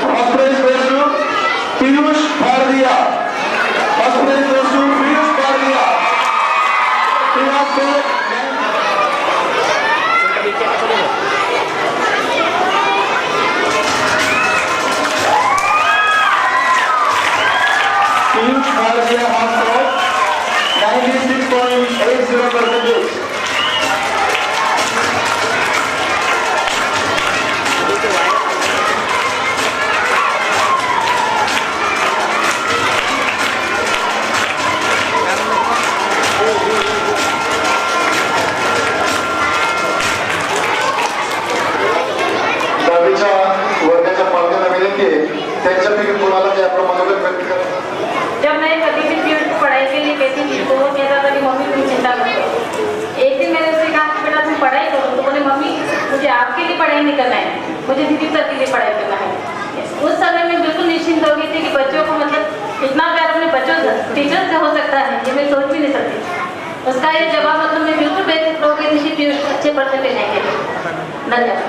First place goes to Piyush Bhardiya. First place goes to Piyush Bhardiya. He has scored Piyush Bhardiya has scored 96.80%. दहावीच्या वर्गाच्या पालकांना विनंती आहे त्यांच्यापैकी कोणाला ते आपलं मनोगत व्यक्त करा. जब मैं कभी भी ट्यूट पढ़ाई के लिए कहती थी तो वो कहता था कि मम्मी तुम चिंता मत करो। एक दिन मैंने उससे कहा कि बेटा तुम पढ़ाई करो, तो बोले मम्मी मुझे आपके लिए पढ़ाई नहीं करना है, मुझे दीदी सर के लिए पढ़ाई करना है। उस समय में बिल्कुल निश्चिंत हो गई थी कि बच्चों को मतलब इतना प्यार अपने बच्चों से टीचर से हो सकता है, ये मैं सोच भी नहीं सकती। उसका ये जवाब मतलब मैं बिल्कुल बेसिक हो गई थी कि ट्यूट अच्छे परसेंटेज आएंगे। धन्यवाद।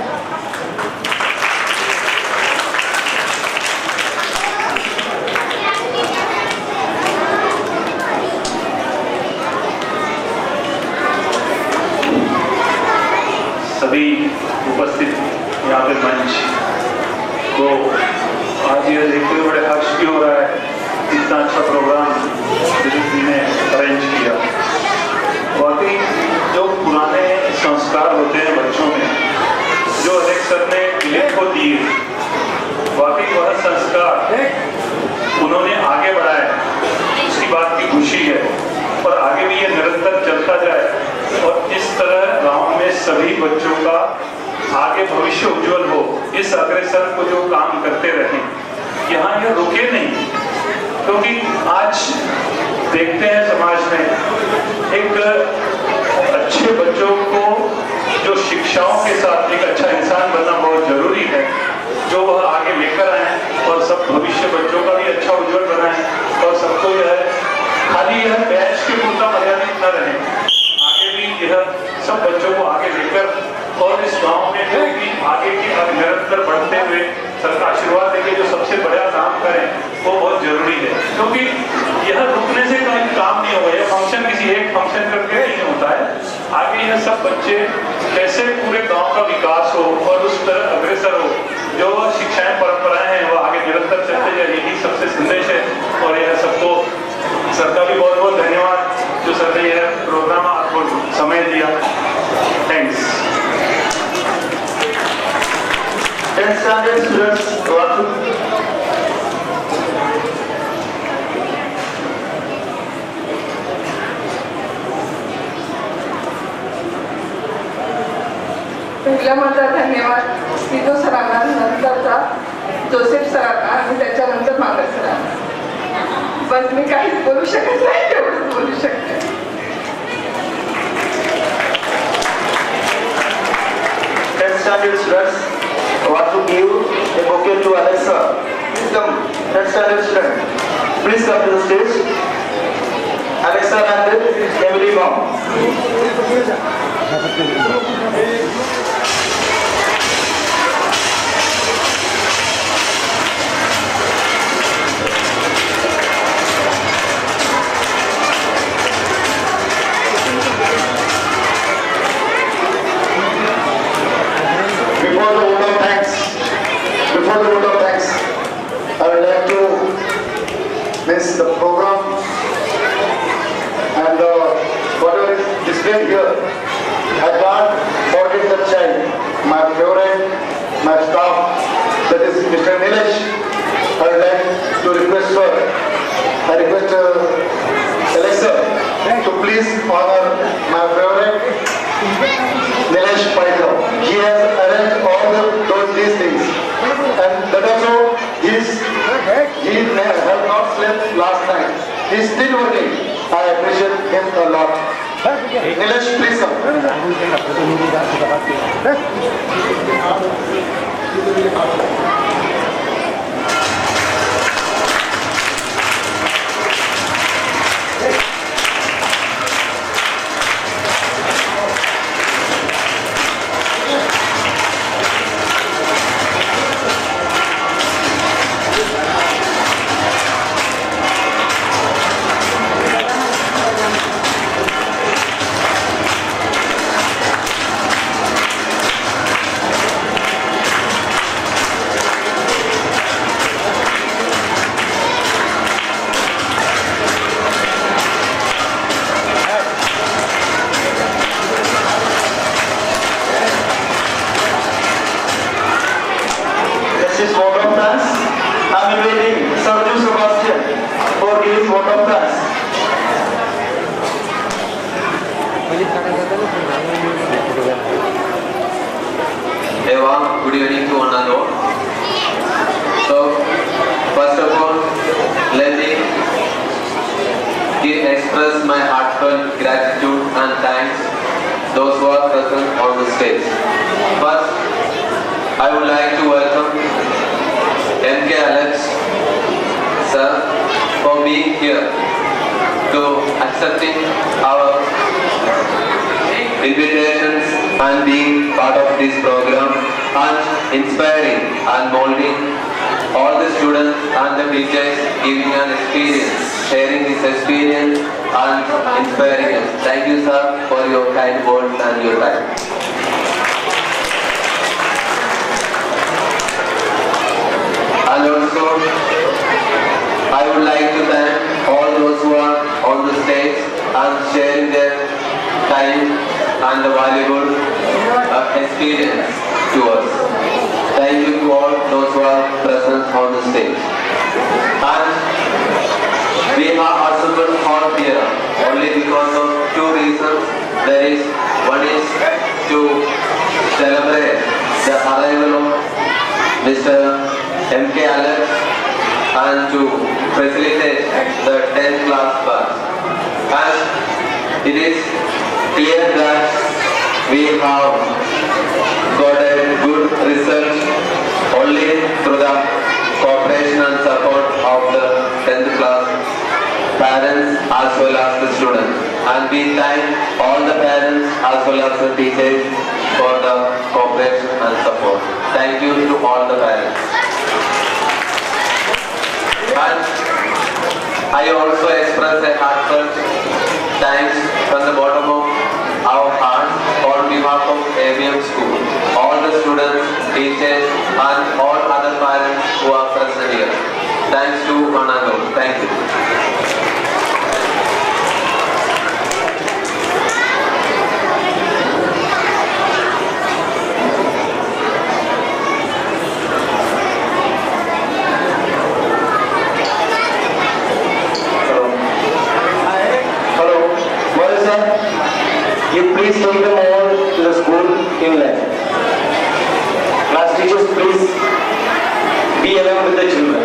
सभी उपस्थित यहाँ पे मंच को आज ये देखते हुए बड़े हर्ष भी हो रहा है इतना अच्छा प्रोग्राम दिलीप ने अरेंज किया। वाकई जो पुराने संस्कार होते हैं बच्चों में जो अनेक सर ने दिलीप को दिए, वाकई वह संस्कार उन्होंने आगे बढ़ाया, इसकी बात की खुशी है और आगे भी ये निरंतर चलता जाए और इस तरह गांव में सभी बच्चों का आगे भविष्य उज्जवल हो, इस अग्रसर को जो काम करते रहें, यहाँ ये रुके नहीं। क्योंकि आज देखते हैं समाज में एक अच्छे बच्चों को जो शिक्षाओं के साथ एक अच्छा इंसान बनना बहुत जरूरी है, जो वह आगे लेकर आए और सब भविष्य बच्चों का भी अच्छा उज्जवल बनाए और सबको यह खाली यह बैच के पूर्ता मर्यादित न रहे, आगे भी यह सब बच्चों को आगे लेकर और इस गांव में जो भी आगे की निरंतर बढ़ते हुए सर का आशीर्वाद वो बहुत जरूरी है, क्योंकि यह रुकने से कोई काम नहीं होगा। यह फंक्शन किसी एक फंक्शन करके नहीं होता है। आगे यह सब बच्चे कैसे पूरे गांव का विकास हो और उस तरह अग्रसर हो, जो शिक्षाएं परंपराएं हैं वो आगे निरंतर चलते जाए, यही सबसे संदेश है। और यह सबको सर का भी बहुत बहुत धन्यवाद जो सर ने यह प्रोग्राम आपको समय दिया। Thanks. 10th standard students want to पहिला माझा धन्यवाद सिद्धू सरांना, नंतरचा जोसेफ सरांना आणि त्याच्यानंतर मांगल सरांना. पण मी काहीच बोलू शकत नाही, तेवढंच बोलू शकते. 10th standard students want to give a bouquet to Alexa. Please come, 10th standard student. Please come to the stage. Alexa and Emily mom. Before the vote of thanks, I would like to miss the program and whatever is displayed here. I can't forget the child, my favorite, my staff, that is Mr. Nilesh. I would like to request her, I request Alexa to please honor my favorite Nilesh Paikar. He has arranged all these things, and that also he has not slept last night. He is still working. I appreciate him a lot. Nilesh, please come. This is vote of thanks. I am inviting Sarju Sebastian for giving vote of thanks. Eva, good evening to one and all. So, first of all, let me express my heartfelt gratitude and thanks those who are present on the stage. First, I would like to welcome MK Alex sir for being here, to accepting our invitations and being part of this program and inspiring and molding all the students and the teachers, giving an experience, sharing this experience and inspiring us. Thank you sir for your kind words and your time. And also, I would like to thank all those who are on the stage and sharing their time and the valuable experience to us. Thank you to all those who are present on the stage. And we are assembled all here only because of two reasons. That is, one is to celebrate the arrival of Mr. MK Alex and to facilitate the 10th class class. And it is clear that we have got a good result only through the cooperation and support of the 10th class parents as well as the students. And we thank all the parents as well as the teachers for the cooperation and support. Thank you to all the parents. And I also express a heartfelt thanks from the bottom of our heart on behalf of ABM School, all the students, teachers and all other parents who are present here. Thanks to one and all. Thank you. You please take them all to the school inlet. Class teachers, please be along with the children.